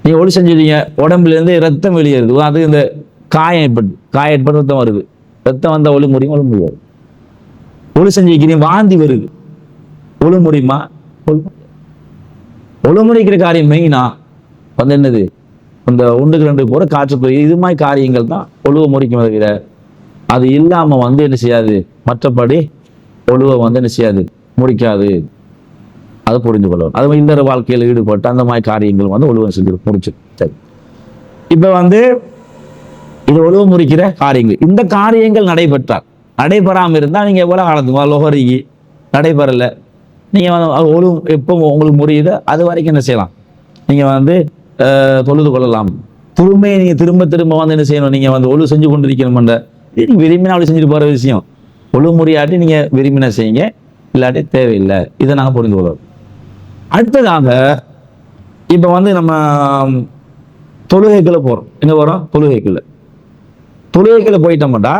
நீ ஒளி செஞ்சிருங்க, உடம்புலேருந்து ரத்தம் வெளியேறுது, அது இந்த காயம் ஏற்பட்டு ரத்தம் வருது, ரத்தம் வந்தால் ஒளி முடியாது. ஒளி செஞ்சிருக்கிறீங்க, வாந்தி வருது, ஒழு முடியுமா? ஒழு முறிக்கிற காரியம் மெயினா வந்து என்னது, இந்த 1க்கு 2 போகிற காற்று இது மாதிரி காரியங்கள் தான் ஒழுவை முறிக்கும். தவிர அது இல்லாமல் வந்து என்ன செய்யாது, மற்றபடி ஒழுவை வந்து என்ன செய்யாது, முடிக்காது. அதை புரிந்து கொள்ளணும். அது மாதிரி இல்லற வாழ்க்கையில் ஈடுபட்டு அந்த மாதிரி காரியங்கள் வந்து ஒழுவை செஞ்சு முடிச்சு. சரி, இப்போ வந்து இது ஒழுவு முறிக்கிற காரியங்கள். இந்த காரியங்கள் நடைபெறாமல் இருந்தால் நீங்கள் எவ்வளோ காலத்துமா லொஹரிக்கு நடைபெறலை, நீங்கள் வந்து ஒழு எப்போ உங்களுக்கு முடியுதோ அது வரைக்கும் என்ன செய்யலாம், நீங்கள் வந்து தொழுது கொள்ளலாம். துருமையை நீங்கள் திரும்ப வந்து என்ன செய்யணும், நீங்கள் வந்து ஒழு செஞ்சு கொண்டிருக்கணும்ன்ற நீங்கள் விரும்பினா அப்படி செஞ்சுட்டு போகிற விஷயம். ஒழு முறையாட்டி நீங்கள் விரும்பினா செய்யுங்க, இல்லாட்டி தேவையில்லை. இதை நாங்கள் புரிந்து கொள்வோம். அடுத்ததாக இப்போ வந்து நம்ம தொழுகைக்குள்ள போகிறோம். எங்கே போகிறோம்? தொழுகைக்குள்ள போயிட்டோம்டா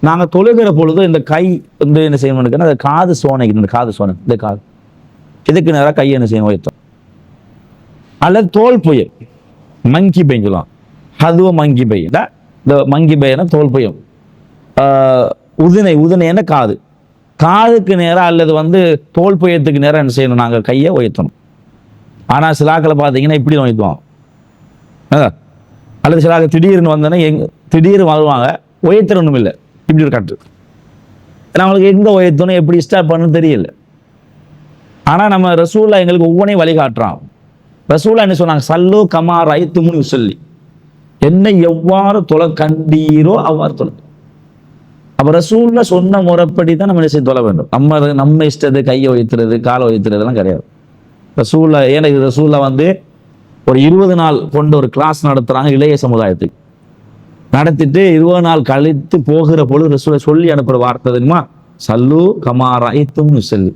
நாங்கள் தொழுகிற பொழுது இந்த கை வந்து என்ன செய்யணும்னு அந்த காது சோனைக்கு, இந்த காது சோனை, இந்த காது இதுக்கு நேராக கையை என்ன செய்யணும் வைத்தோம். அல்லது தோல் புயல் மங்கி பை சொல்லலாம், அதுவும் மங்கி பை. இந்த மங்கி பையனா தோல் புயம். உதுனைன்னா காதுக்கு நேராக அல்லது வந்து தோல் புயத்துக்கு நேராக என்ன செய்யணும், நாங்கள் கையை உயர்த்தணும். ஆனால் சிலாக்களை பார்த்தீங்கன்னா இப்படி உயர்த்துவோம், அல்லது சிலாக்கள் திடீர்னு வந்தோன்னா திடீர்னு வருவாங்க, உயர்த்தணும் இல்லை, இப்படி ஒரு கட்டு. ஏன்னா அவங்களுக்கு எங்க உயர்த்தணும், எப்படி ஸ்டார்ட் பண்ணணும் தெரியல. ஆனா நம்ம ரசூல்லா எங்களுக்கு ஒவ்வொன்றையும் வழிகாட்டுறான். ரசூல்லா என்ன சொன்னாங்க, சல்லு கமா ரைத்துமுனி சொல்லி, என்னை எவ்வாறு தொலை கண்டீரோ அவ்வாறு தொலை. அப்ப ரசூல்லா சொன்ன முறைப்படி தான் நம்ம என்ன தொலை வேண்டும். நம்ம இஷ்டத்தை கையை உயர்த்துறது காலை உயர்த்துறதுலாம் கிடையாது. ரசூல்லா ஏன்னா இது ரசூல்லா வந்து ஒரு 20 நாள் கொண்டு ஒரு கிளாஸ் நடத்துறாங்க இளைய சமுதாயத்துக்கு. நடத்திட்டு 20 நாள் கழித்து போகிற பொழுது ரசூலை சொல்லி அனுப்புற வார்த்தை தெரியுமா, சல்லு கமா ரைத்துமுனி சொல்லி,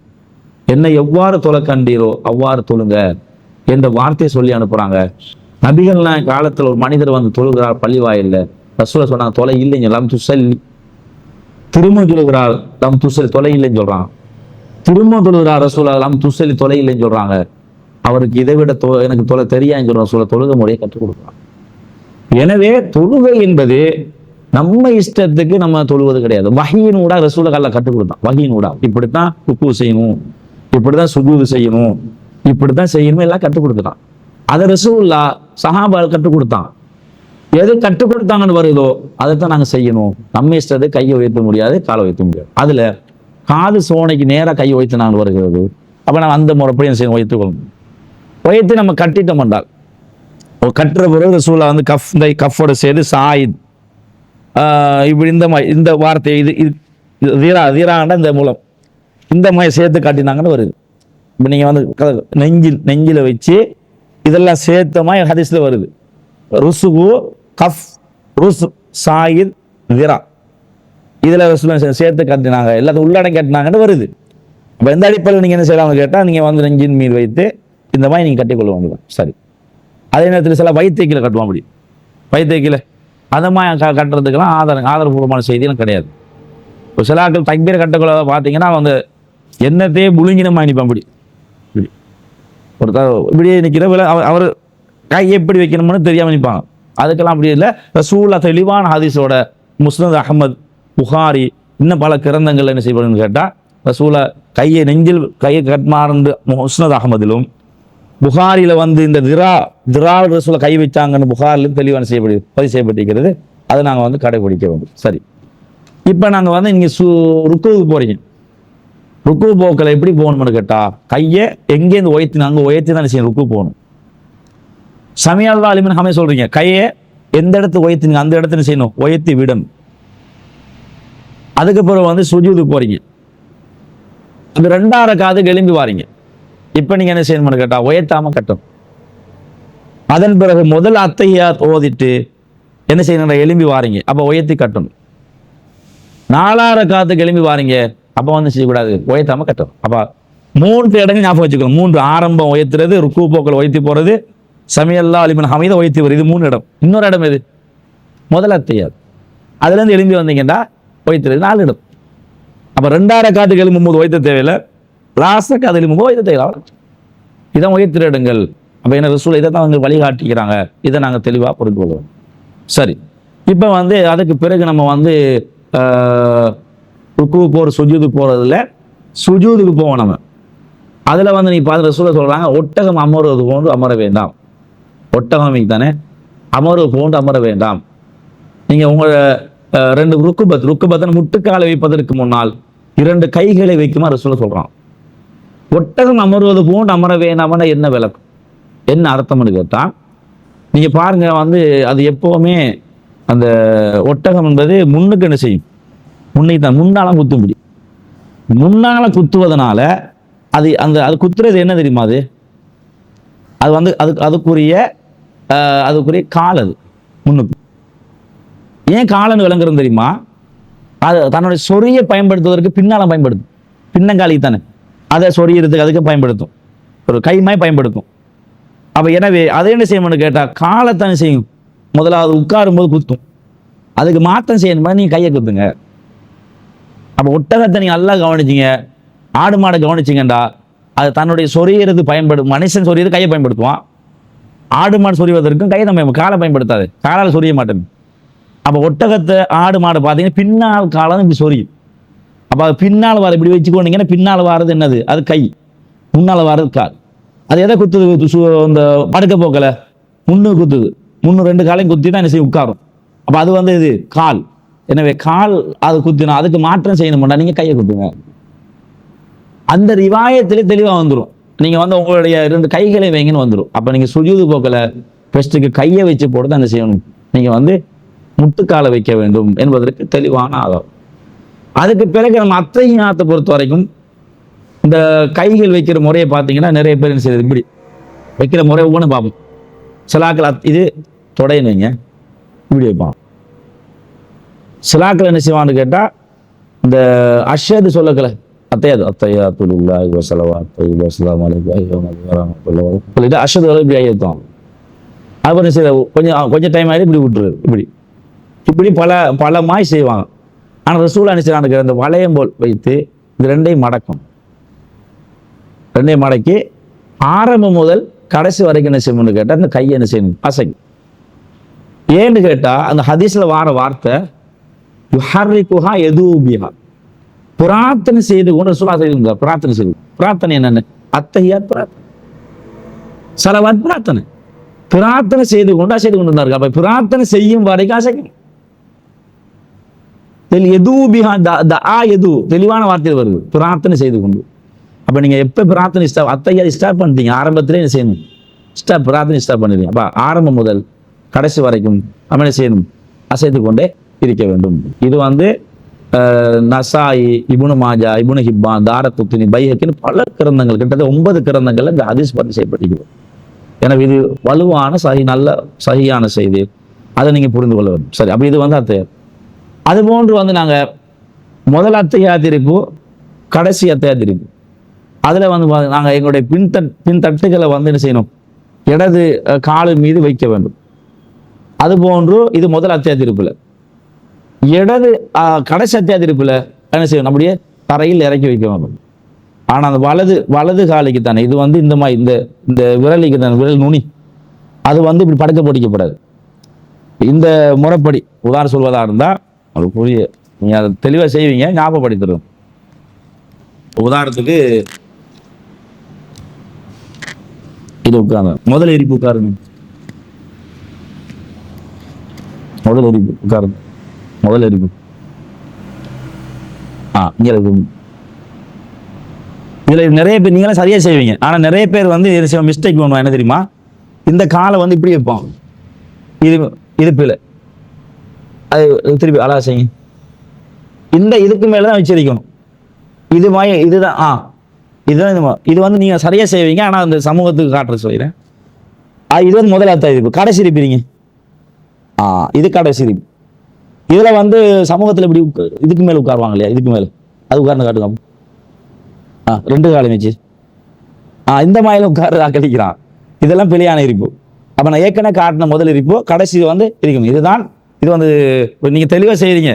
என்னை எவ்வாறு தொலை கண்டீரோ அவ்வாறு தொழுங்க என்ற வார்த்தையை சொல்லி அனுப்புறாங்க. நபிகள் காலத்தில் ஒரு மனிதர் வந்து தொழுகிறார் பள்ளிவாயில்ல, ரசூலை சொன்னாங்க தொலை இல்லைங்க லம் துசல்லி. திரும்ப தொழுகிறார் லம் துசல்லி, தொலை இல்லைன்னு சொல்றாங்க. திரும்ப தொழுகிறார் ரசூலா லம் துசல்லி, தொலை இல்லைன்னு சொல்றாங்க. அவருக்கு இதை விட எனக்கு தொலை தெரியான்னு சொல்ற ரசூலை தொழுக முறையை கற்றுக் கொடுக்குறாங்க. எனவே தொழுகை என்பது நம்ம இஷ்டத்துக்கு நம்ம தொழுவது கிடையாது. வஹீனூடா ரசூலை கால கற்றுக் கொடுத்தான். வஹீனூடா இப்படித்தான் ருக்கு செய்யணும், இப்படிதான் சுஜூது செய்யணும், இப்படித்தான் செய்யணும் எல்லாம் கற்றுக் கொடுத்துட்டான். அதை ரசூலுல்லாஹ் சஹாபாக்கள் கற்றுக் கொடுத்தான். எது கற்றுக் கொடுத்தாங்கன்னு வருதோ அதைத்தான் நாங்க செய்யணும். நம்ம இஷ்டத்தை கையை உயர்த்த முடியாது, காலை உயர்த்த முடியாது. அதுல காது சோனைக்கு நேராக கையை உயர்த்து நாங்கள் வருகிறது. அப்ப நம்ம அந்த முறைப்படி என்ன செய்யணும், உயர்த்துக்கொள்ளணும். உயர்த்தி நம்ம கட்டிட்டோம் என்றால் கட்டுற பிறகு ரசூலுல்லாஹ் வந்து இந்த கஃபோட சேர்த்து சாயித் இப்படி இந்த வார்த்தை இது தீராண்ட இந்த மூலம் இந்த மாதிரி சேர்த்து காட்டினாங்கன்னு வருது. இப்போ நீங்கள் வந்து நெஞ்சில் வச்சு இதெல்லாம் சேர்த்த மாதிரி ஹதீஸ்ல வருது. ருசுகு கஃப் ருஸ் சாயித் திரா, இதில் ரசூலுல்லாஹ் சேர்த்து காட்டினாங்க, எல்லாத்தையும் உள்ளடங்கி காட்டினாங்கன்னு வருது. அப்போ எந்த அடிப்படையில் நீங்கள் என்ன செய்யலாம்னு கேட்டால், நீங்கள் வந்து நெஞ்சின் மீது வைத்து இந்த மாதிரி நீங்கள் கட்டிக்கொள்ள வேண்டியதான். சரி, அதே நேரத்தில் சில வைத்தியக்கீழே கட்டுவான். அப்படி வைத்தியக்கீழே அந்த மாதிரி கட்டுறதுக்கெல்லாம் ஆதாரபூர்வமான செய்தியெல்லாம் கிடையாது. இப்போ சில ஆட்கள் தக்பீர் கட்டக்குள்ள பார்த்தீங்கன்னா அவங்க என்னத்தையே புழுங்கினமா நிற்பான். அப்படி ஒருத்தர் இப்படியே நிற்கிற அவர் கை எப்படி வைக்கணும்னு தெரியாமல் நிற்பாங்க. அதுக்கெல்லாம் அப்படி இல்லை. ரசூலுல்லாஹ் தெளிவான ஹதீஸோட முஸ்னத் அஹ்மத், புகாரி இன்னும் பல கிரந்தங்கள் என்ன செய்யப்படுன்னு கேட்டால், ரசூலுல்லாஹ் கையை நெஞ்சில் கையை கட்மார்ந்து முஸ்னத் அஹ்மதிலும் புகாரில வந்து இந்த திராவிட ரசூலை கை வச்சாங்கன்னு புகாரிலும் தெளிவான பதிவு செய்யப்பட்டிருக்கிறது. அதை நாங்கள் வந்து கடைபிடிக்க வேண்டும். சரி, இப்போ நாங்கள் வந்து நீங்கள் ருக்குவுக்கு போறீங்க. ருக்கு போக்களை எப்படி போகணும்னு கேட்டா, கையை எங்கேருந்து உயர்த்தி தான் செய்யணும். ருக்கு போகணும். சமீ அல்லாஹு லிமன் ஹமீத் சொல்றீங்க, கையை எந்த இடத்துல உயர்த்தினீங்க அந்த இடத்துல செய்யணும், உயர்த்தி விடணும். அதுக்கப்புறம் வந்து சுஜூதுக்கு போறீங்க. அந்த 2ஆம் ரக்காத்துக்கு எழும்பி வாரீங்க. இப்போ நீங்க என்ன செய்யணும்னு கேட்டா, உயர்த்தாம கட்டணும். அதன் பிறகு முதல் அத்தஹியாத் ஓதிட்டு என்ன செய்யணும், எழும்பி வாரீங்க. அப்போ உயர்த்தி கட்டணும். 4ஆம் ரக்காத்துக்கு எழும்பி வாரீங்க. அப்போ வந்து செய்யக்கூடாது, உயர்த்தாம கட்டணும். அப்போ 3 இடங்கள் ஞாபகம் வச்சுக்கணும். 3 ஆரம்பம் உயர்த்துறது, ருக்கு போக்கள் உயர்த்தி போறது, சமீ அல்லாஹு லிமன் ஹமீத உயர்த்தி வருது. இது 3 இடம். இன்னொரு இடம் எது, முதல் அத்தஹியாத். அதுலேருந்து எழும்பி வந்தீங்கன்னா உயர்த்துறது 4 இடம். அப்போ 2ஆம் ரக்காத்துக்கு எழும்பும்போது உயர்த்த தேவையில்லை, லாஸ்ட் ரக்காத்து எழும்பும்போது உயர்த்த தேவையில்லை. இதான் உயர்த்திற இடங்கள். அப்போ என்ன ரசூல் இதை தான் வந்து வழிகாட்டிக்கிறாங்க. இதை நாங்கள் தெளிவாக புரிந்து கொள்வோம். சரி, இப்போ வந்து அதுக்கு பிறகு நம்ம வந்து ருக்கு போகிற சுஜூதுக்கு போகிறதுல சுஜூதுக்கு போவோம் நம்ம. அதில் வந்து நீ பார்த்து ரசூலை சொல்கிறாங்க, ஒட்டகம் அமர்வது போன்று அமர வேண்டாம். ஒட்டகம் தானே, அமர்வு போன்று அமர வேண்டாம். நீங்கள் உங்களோட 2 ருக்குபத்தன் முட்டுக்காலை வைப்பதற்கு முன்னால் 2 கைகளை வைக்குமா ரசூலை சொல்கிறான். ஒட்டகம் அமர்வது போன்று அமர வேண்டாம்னா என்ன விளக்கம், என்ன அர்த்தம்னு கேட்டால், நீங்கள் பாருங்க வந்து அது எப்போவுமே அந்த ஒட்டகம் என்பது முன்னுக்கு என்ன செய்யும், முன்னைக்கு தான் முன்னால குத்த முடியும். முன்னால குத்துவதனால அது குத்துறது என்ன தெரியுமா, அது வந்து அதுக்குரிய கால். அது முன்னுக்கு ஏன் காலன்னு விளங்குறது தெரியுமா, அது தன்னுடைய சொறியை பயன்படுத்துவதற்கு பின்னால பயன்படுத்தும். பின்னங்காலிக்கு தானே அதை சொறியறதுக்கு அதுக்கு பயன்படுத்தும், ஒரு கைமாய் பயன்படுத்தும். அப்போ எனவே அதை என்ன செய்யணும்னு கேட்டால், காலத்தானே செய்யும். முதலாவது உட்காரும் போது குத்தும், அதுக்கு மாற்றம் செய்யணுமா நீங்கள் கையை குத்துங்க. அப்போ ஒட்டகத்தை நீங்கள் நல்லா கவனிச்சிங்க, ஆடு மாடை கவனிச்சிங்கண்டா, அது தன்னுடைய சொறியறது மனுஷன் சொறியது கையை பயன்படுத்துவான். ஆடு மாடு சொறிவதற்கும் கையை தான் காலை பயன்படுத்தாது, காலால் சொரிய மாட்டேன். அப்போ ஒட்டகத்தை ஆடு மாடு பார்த்தீங்கன்னா பின்னால் காலம் இப்படி சொரியும். அப்போ அது பின்னால் வர இப்படி வச்சுக்கோனீங்கன்னா பின்னால் வாரது என்னது, அது கை. முன்னால் வாரது கால். அது எதை குத்துது, இந்த படுக்க போக்கலை முன்னு குத்துது. 2 காலையும் குத்தி தான் என்ன செய்யும், உட்காரும். அப்போ அது வந்து இது கால். எனவே கால் அது குத்தினா அதுக்கு மாற்றம் செய்யணும்னா நீங்க கையை குத்துங்க. அந்த ரிவாயத்திலே தெளிவா வந்துடும். நீங்க வந்து உங்களுடைய 2 கைகளை வைங்கன்னு வந்துடும். அப்ப நீங்க சுஜூது போக்கல பெஸ்ட்டுக்கு கையை வச்சு போட்டு தான் என்ன செய்யணும், நீங்க வந்து முட்டுக்காலை வைக்க வேண்டும் என்பதற்கு தெளிவான ஆதாரம். அதுக்கு பிறகு நம்ம அத்தையாத்தை பொறுத்த வரைக்கும் இந்த கைகள் வைக்கிற முறையை பார்த்தீங்கன்னா நிறைய பேர் என்ன செய்யுது, இப்படி வைக்கிற முறை ஒவ்வொன்று பார்ப்போம். சிலாக்கள் இது தொடைன்னு வைங்க, இப்படி வைப்பான். சிலாக்கள் என்ன செய்வான்னு கேட்டா இந்த அஷது சொல்லக்கல அத்தையாது அத்தையாத்துல்லாஹி வ ஸலவாத்துஹு வ ஸலாமு அலைஹி சொல்லிட்டு அஷது இப்படி ஐயத்தான். அப்புறம் சரி கொஞ்சம் டைம் ஆகிடும், இப்படி விட்டுருது. இப்படி பல மாய் செய்வாங்க. ஆனால் ரசூல் அனுப்பிச்சானுக்கு அந்த வளையம் போல் வைத்து இந்த 2ஐயும் மடக்கும். 2ஐயும் மடக்கி ஆரம்பம் முதல் கடைசி வரைக்கும் என்ன செய்யணும்னு கேட்டால் அந்த கையை என்ன செய்யணும், அசைக்கும். ஏன்னு கேட்டால் அந்த ஹதீஸ்ல வார வார்த்தை யுஹர்ரிகுஹா யதூபிஹா, பிரார்த்தனை செய்து கொண்டு ரசூலா செய்து பிரார்த்தனை செய்து. பிரார்த்தனை என்னென்ன? அத்தஹியாத் பிரார்த்தனை, ஸலவாத் பிரார்த்தனை. பிரார்த்தனை செய்து கொண்டு அசைத்து கொண்டு இருந்தார்கள். அப்ப பிரார்த்தனை செய்யும் வரைக்கும் அசைக்கும். தெளிவான வார்த்தையில் வருது, பிரார்த்தனை செய்து கொண்டு. அப்ப நீங்க எப்ப பிரார்த்தனை அத்தையா ஸ்டார்ட் பண்ணிட்டீங்க, ஆரம்பத்திலே என்ன செய்யணும், பிரார்த்தனை ஸ்டார்ட் பண்ணிடுங்க. அப்ப ஆரம்பம் முதல் கடைசி வரைக்கும் நம்ம என்ன செய்யணும், அசைத்து கொண்டே இருக்க வேண்டும். இது வந்து நசாயி, இப்னு மாஜா, இப்னு ஹிப்பான், தாரகுத்னி, பைஹக்கின்னு பல கிரந்தங்கள், கிட்டத்தட்ட 9 கிரந்தங்கள்ல இந்த ஹதீஸ் பதிவு செய்யப்பட்டிருக்கிறது. எனவே இது வலுவான நல்ல சஹியான செய்தி, அதை நீங்க புரிந்து கொள்ள வேண்டும். சரி, அப்ப இது வந்து அத்தையா. அது போன்று வந்து நாங்க முதல் அத்தையாத்திருப்பு, கடைசி அத்தையாத்திருப்பு, அதுல வந்து நாங்க எங்களுடைய பின் தட்டுகளை வந்து என்ன செய்யணும், இடது காலின் மீது வைக்க வேண்டும். அது போன்று இது முதல் அத்தியாத்திருப்புல. இடது கடைசி அத்தியாத்திருப்புல என்ன செய்யணும், அப்படியே தரையில் இறக்கி வைக்க வேண்டும். ஆனா அந்த வலது காலுக்கு தானே இது வந்து இந்த மாதிரி இந்த விரலுக்கு தானே, விரல் நுனி அது வந்து இப்படி படுக்க படிக்கப்படாது. இந்த முறைப்படி உதாரணம் சொல்வதா இருந்தா அது புரிய, நீங்க அதை தெளிவா செய்வீங்க, ஞாபகப்படுத்திடும். உதாரணத்துக்கு இது உட்கார்ந்து முதல் எரிப்பு உட்காருங்க, முதல் எரிப்பு உட்காருங்க, முதல் எரிப்பு இங்க இருக்கு. இதுல நிறைய பேர் நீங்களாம் சரியா செய்வீங்க, ஆனா நிறைய பேர் வந்து மிஸ்டேக் பண்ணுவாங்க. என்ன தெரியுமா, இந்த காலை வந்து இப்படி வைப்பான், இது பிள்ளை, அது திருப்பி அழகா செய்யுங்க. இந்த இதுக்கு மேலதான் வச்சிருக்கணும். இதுதான் இது வந்து நீங்க சரியா செய்வீங்க, ஆனா அந்த சமூகத்துக்கு காட்டுற சொல்லிடுறேன். இது வந்து முதல் அர்த்தம். கடைசி இருப்பீங்க, இது கடைசி இருப்பு. இதுல வந்து சமூகத்துல இப்படி இதுக்கு மேல உட்காருவாங்க இல்லையா, இதுக்கு மேல அது உட்கார்ந்து காட்டுங்க. 2 காலம் வச்சு இந்த மாதிரி உட்கார்ந்து கழிக்கிறான். இதெல்லாம் பிழையான இருப்பு. அப்ப நான் ஏற்கனவே காட்டின முதல் இருப்போ கடைசி வந்து இருக்கும். இது வந்து நீங்க தெளிவா செய்றீங்க,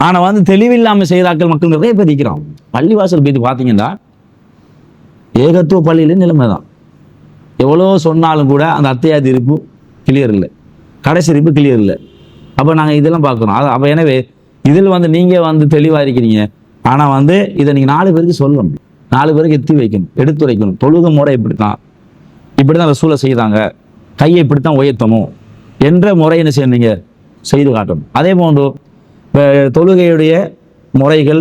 ஆனா வந்து தெளிவில்லாம செய்தாக்கள் மக்கள் நிறைய பேர் இருக்கிறோம். பள்ளிவாசல் போய் பார்த்தீங்கன்னா ஏகத்துவ பள்ளியில நிலைமை தான். எவ்வளோ சொன்னாலும் கூட அந்த அத்தையாதி இருப்பு கிளியர் இல்லை, கடைசி இருப்பு கிளியர் இல்லை. அப்போ நாங்கள் இதெல்லாம் பார்க்குறோம். அப்போ எனவே இதில் வந்து நீங்கள் வந்து தெளிவாக இருக்கிறீங்க, ஆனால் வந்து இதை நீங்கள் 4 பேருக்கு சொல்லணும், 4 பேருக்கு எத்தி வைக்கணும், எடுத்துரைக்கணும். தொழுக முறை இப்படி தான் ரசூலை செய்தாங்க, கையை இப்படித்தான் உயர்த்தணும் என்ற முறை என்ன செய்யணும், நீங்கள் செய்து காட்டணும். அதே போன்று தொழுகையுடைய முறைகள்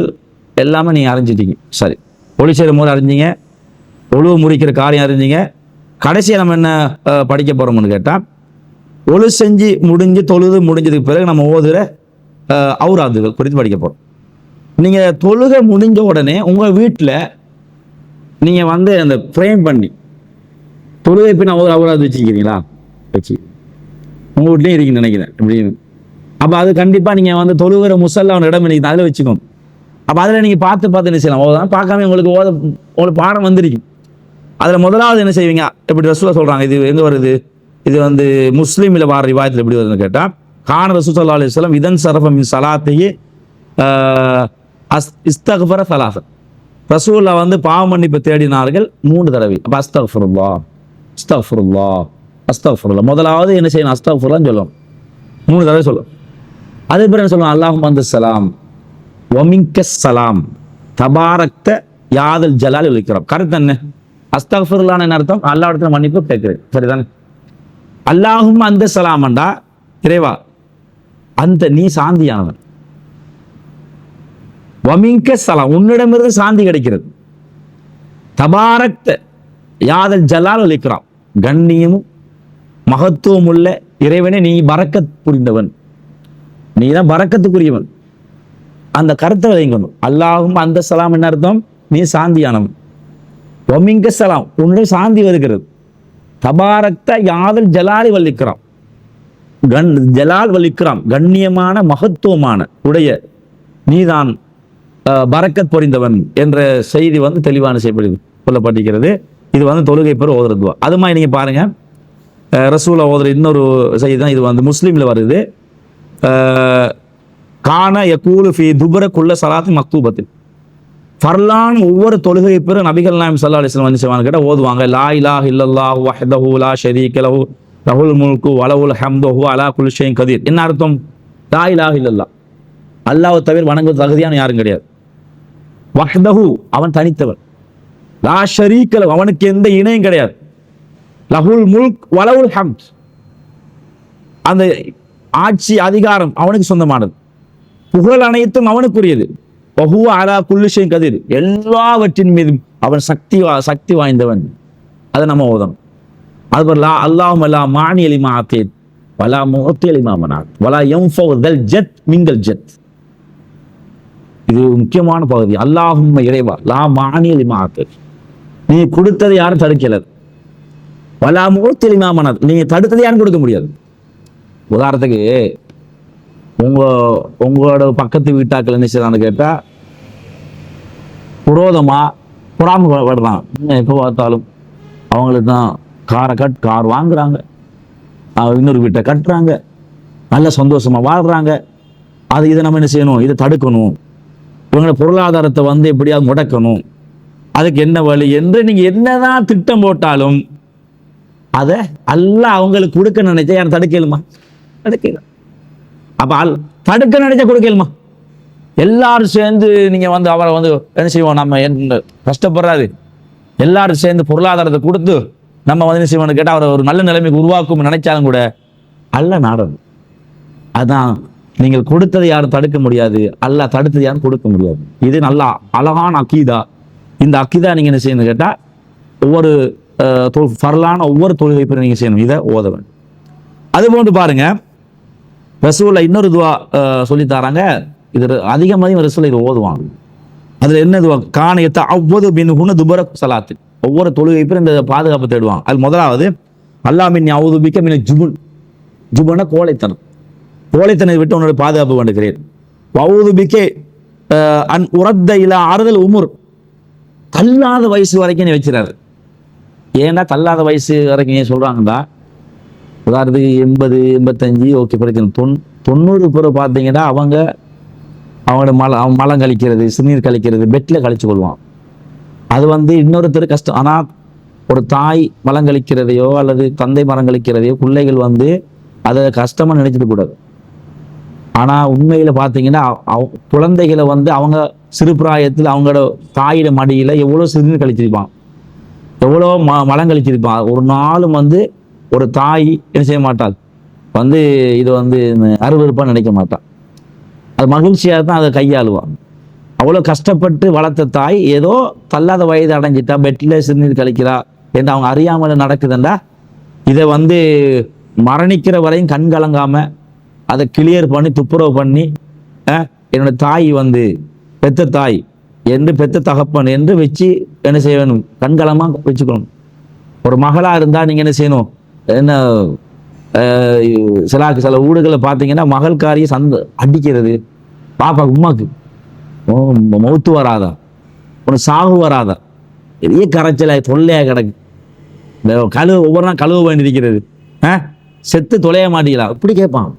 எல்லாமே நீங்கள் அறிஞ்சிட்டீங்க. சரி, ஒளி செய்கிற முறை அறிஞ்சிங்க, ஒழுவு முறிக்கிற காரியம் அறிஞ்சிங்க. கடைசியாக நம்ம என்ன படிக்க போகிறோம்னு கேட்டால், ஒழு செஞ்சு தொழுது முடிஞ்சதுக்கு பிறகு நம்ம ஓதுகிற அவுராதுகள் குறித்து படிக்க போகிறோம். நீங்கள் தொழுகை முடிஞ்ச உடனே உங்கள் வீட்டில் நீங்கள் வந்து அந்த ஃப்ரேம் பண்ணி தொழுகை பின்ன அவுராது வச்சுக்கிறீங்களா, வச்சு உங்கள் வீட்லேயும் இருக்குன்னு நினைக்கிறேன் இப்படின்னு. அப்போ அது கண்டிப்பாக நீங்கள் வந்து தொழுகிற முசல்லான இடம் நினைக்கிறேன், அதில் வச்சுக்கணும். அப்போ அதில் நீங்கள் பார்த்து என்ன செய்யலாம், ஓதான் பார்க்காம உங்களுக்கு பாடம் வந்திருக்கும். அதில் முதலாவது என்ன செய்வீங்க, எப்படி ரசூலா சொல்கிறாங்க, இது எங்கே வருது, இது வந்து முஸ்லீமில் வார ரிவாயத்தில் எப்படி வருதுன்னு கேட்டால், கான ரசூல் ஸல்லல்லாஹு அலைஹி வஸல்லம் இதன் சரஃப மின் ஸலாத்திஹி இஸ்தக்ஃபர ஸலாஸ, ரசூலா வந்து பாவ மன்னிப்பு தேடினார்கள் 3 தடவை. அப்போ அஸ்தக்ஃபிருல்லாஹ் அஸ்தக்ஃபிருல்லாஹ் அஸ்தக்ஃபிருல்லாஹ், முதலாவது என்ன செய்யணும், அஸ்தக்ஃபிருல்லாஹ்னு சொல்லணும், 3 தடவை சொல்லணும். அதே பிறகு என்ன சொல்லணும், அல்லாஹும்ம அன்த ஸலாம் வ மின்கஸ் ஸலாம் தபாரக்த யாதல் ஜலால் வல் இக்ராம். கரெக்ட் தானே? அஸ்தக்ஃபிருல்லாஹ்னு என்ன அர்த்தம், அல்லாஹ் இடத்துல மன்னிப்பு கேட்கிறேன், சரிதானே? அல்லாஹும்ம அன்த ஸலாம்டா, இறைவா அந்த நீ சாந்தியானவன், வமிங்க சலாம், உன்னிடமிருந்து சாந்தி கிடைக்கிறது. தபாரக்த யாதல் ஜலால் அளிக்கிறான், கண்ணியமும் மகத்துவம் உள்ள இறைவனே நீ பரக்கத் புரிந்தவன், நீ தான் பரக்கத்துக்குரியவன். அந்த கருத்தை வைக்கணும். அல்லாஹும் அந்த சலாம் என்ன அர்த்தம்? நீ சாந்தியானவன். ஒமிங்க சலாம், உன்னுடைய சாந்தி வருகிறது. தபாரக்த யாதல் ஜலாலி வல்லிக்கிறான், ஜலால் வல்லிக்கிறான், கண்ணியமான மகத்துவமான உடைய நீதான் பரக்கத் பொறிந்தவன் என்ற செய்தி வந்து தெளிவான செய்யப்படுது சொல்லப்பட்டிருக்கிறது. இது வந்து தொழுகை பெற ஓதுறதுவா. அது மாதிரி நீங்க பாருங்க, ரசூலா ஓதுற இன்னொரு செய்தி தான் இது வந்து முஸ்லீம்ல வருது. கான யகூலு ஃபி துபரக்குள்ள சலாத்தி மக்தூபத்தில், ஃபர்லான் ஒவ்வொரு தொழுகை பெற நபிகள் நாயகம் ஸல்லல்லாஹு அலைஹி வஸல்லம் வந்து கேட்டால் ஓதுவாங்க, லா இலாஹ இல்லல்லாஹு வஹ்தஹு லா ஷரீக லஹு லஹுல் முல்கு வ லஹுல் ஹம்து வ ஹுவ அலா குல்லி ஷைஇன் கதீர். என்ன அர்த்தம்? லா இலாஹ இல்லல்லாஹ், அல்லாஹ்வை தவிர வணங்குவது தகுதியான யாரும் கிடையாது. வஹ்தஹு, அவன் தனித்தவன். லா ஷரீக லஹு, அவனுக்கு எந்த இணையும் கிடையாது. லஹுல் முல்க் வ லஹுல் ஹம்த், அந்த ஆட்சி அதிகாரம் அவனுக்கு சொந்தமானது, புகழ் அனைத்தும் அவனுக்குரியது. வஹுவ அலா குல்லி ஷைஇன் கதீர், எல்லாவற்றின் மீதும் அவன் சக்தி வாய்ந்தவன். அதை நம்ம ஓதணும். அது லா அல்லாஹும்ம லா மானிய லிமா ஆத்தீத் வலா முஅத்தி லிமா மனாத் வலா யன்ஃபஉ தல் ஜத் மின்கல் ஜத். இது முக்கியமான பகுதி. அல்லாஹும்ம இறைவா, லா மானிய லிமா ஆத்தீத், நீ கொடுத்ததை யாரும் தடுக்கல. வலா முஅத்தி லிமா மனாத், நீங்க தடுத்ததை யாரும் கொடுக்க முடியாது. உதாரணத்துக்கு உங்களோட பக்கத்து வீட்டாக்கள் என்ன செய்யறான்னு கேட்டா, புரோதமா புறாமப்படுறான். எப்போ பார்த்தாலும் அவங்களுக்கு தான் கார் வாங்குறாங்க, இன்னொரு வீட்டை கட்டுறாங்க, நல்ல சந்தோஷமா வாழ்றாங்க. இதை நம்ம என்ன செய்யணும்? இதை தடுக்கணும், இவங்களோட பொருளாதாரத்தை வந்து எப்படியாவது முடக்கணும். அதுக்கு என்ன வழி என்று நீங்க என்னதான் திட்டம் போட்டாலும் அதை அல்லாஹ் அவங்களுக்கு கொடுக்க நினைச்சா யாரும் தடுக்கலுமா? தடுக்கல. அப்ப தடுக்க நினைச்சா கொடுக்கலுமா? எல்லாரும் சேர்ந்து நீங்க வந்து அவரை வந்து என்ன செய்வோம், நம்ம என்ன கஷ்டப்படுறாரு, எல்லாரும் சேர்ந்து பொருளாதாரத்தை கொடுத்து நம்ம வந்து என்ன செய்வோம்னு கேட்டால் அவரை ஒரு நல்ல நிலைமைக்கு உருவாக்கும் நினைச்சாலும் கூட அல்ல நாடகம். அதான் நீங்கள் கொடுத்ததை யாரும் தடுக்க முடியாது, அல்லாஹ் தடுத்தது யாரும் கொடுக்க முடியாது. இது நல்லா அழகான அக்கீதா. இந்த அக்கீதா நீங்க என்ன செய்யணும் கேட்டா, ஒவ்வொரு ஃபர்லான ஒவ்வொரு தொழுகை பேர் நீங்க செய்யணும், இதை ஓத வேண்டும். அது போன்று பாருங்க, ரசூல்ல இன்னொரு துவா சொல்லி தராங்க. இது அதிகமாக ரசூல் இதை ஓதுவாங்க. அதுல என்ன துவா? காணியத்தை அவ்வளவு பின் குண துபர சலாத்து, ஒவ்வொரு தொழுகை பேர் இந்த பாதுகாப்பு தேடுவாங்க. அது முதலாவது அல்லாஹ் மின் யஊதுபிக்க மின ஜுபுன், ஜுபுன்னா கோழைத்தனம், கோழைத்தனை விட்டு உன்னோட பாதுகாப்பு வேண்டுகிறேன். வஊதுபிக்க அன் உரத்த இலா ஆறுதல் உமுர், தள்ளாத வயசு வரைக்கும் நீ வச்சுறாரு. ஏன்னா தள்ளாத வயசு வரைக்கும் ஏன் சொல்றாங்கடா, உதாரணத்துக்கு 80 85 ஓகே பிரச்சனை, 90 பேர் பார்த்தீங்கன்னா அவங்களோட மலம் கழிக்கிறது, சிறுநீர் கழிக்கிறது பெட்டில் கழிச்சு கொள்வான். அது வந்து இன்னொருத்தர் கஷ்டம். ஆனால் ஒரு தாய் மலம் கழிக்கிறதையோ அல்லது தந்தை மரம் கழிக்கிறதையோ பிள்ளைகள் வந்து அதை கஷ்டமாக நினைச்சிட்டு கூடாது. ஆனால் உண்மையில் பார்த்தீங்கன்னா குழந்தைகளை வந்து அவங்க சிறு பிராயத்தில் அவங்களோட தாயோட மடியில் எவ்வளோ சிறுநீர் கழிச்சிருப்பான், எவ்வளோ மலம் கழிச்சிருப்பான். ஒரு நாளும் வந்து ஒரு தாய் என்ன செய்ய மாட்டாள், வந்து இது வந்து அருவருப்பாக நினைக்க மாட்டாள். அது மகிழ்ச்சியாக தான் அதை கையாளுவான். அவ்வளோ கஷ்டப்பட்டு வளர்த்த தாய் ஏதோ தள்ளாத வயது அடைஞ்சிட்டா, பெட்டில் சிறுநீர் கழிக்கிறா என்று அவங்க அறியாமல் நடக்குதுண்டா, இதை வந்து மரணிக்கிற வரையும் கண் கலங்காமல் அதை கிளியர் பண்ணி துப்புரவு பண்ணி என்னோட தாய் வந்து பெத்த தாய் என்று பெத்த தகப்பன் என்று வச்சு என்ன செய்ய வேணும், கண்கலமாக வச்சுக்கணும். ஒரு மகளாக இருந்தால் நீங்கள் என்ன செய்யணும், என்ன சில ஊடுகளில் பார்த்தீங்கன்னா மகள்காரியை அடிக்கிறது, பாப்பா உமாக்கு மௌத்து வராதா, ஒன்று சாகு வராதா, பெரிய கரைச்சல தொல்லையாக கிடக்கு, இந்த ஒவ்வொரு நாள் கழுவ வேண்டியிருக்கிறது, செத்து தொலைய மாட்டீங்களா இப்படி கேட்பான்.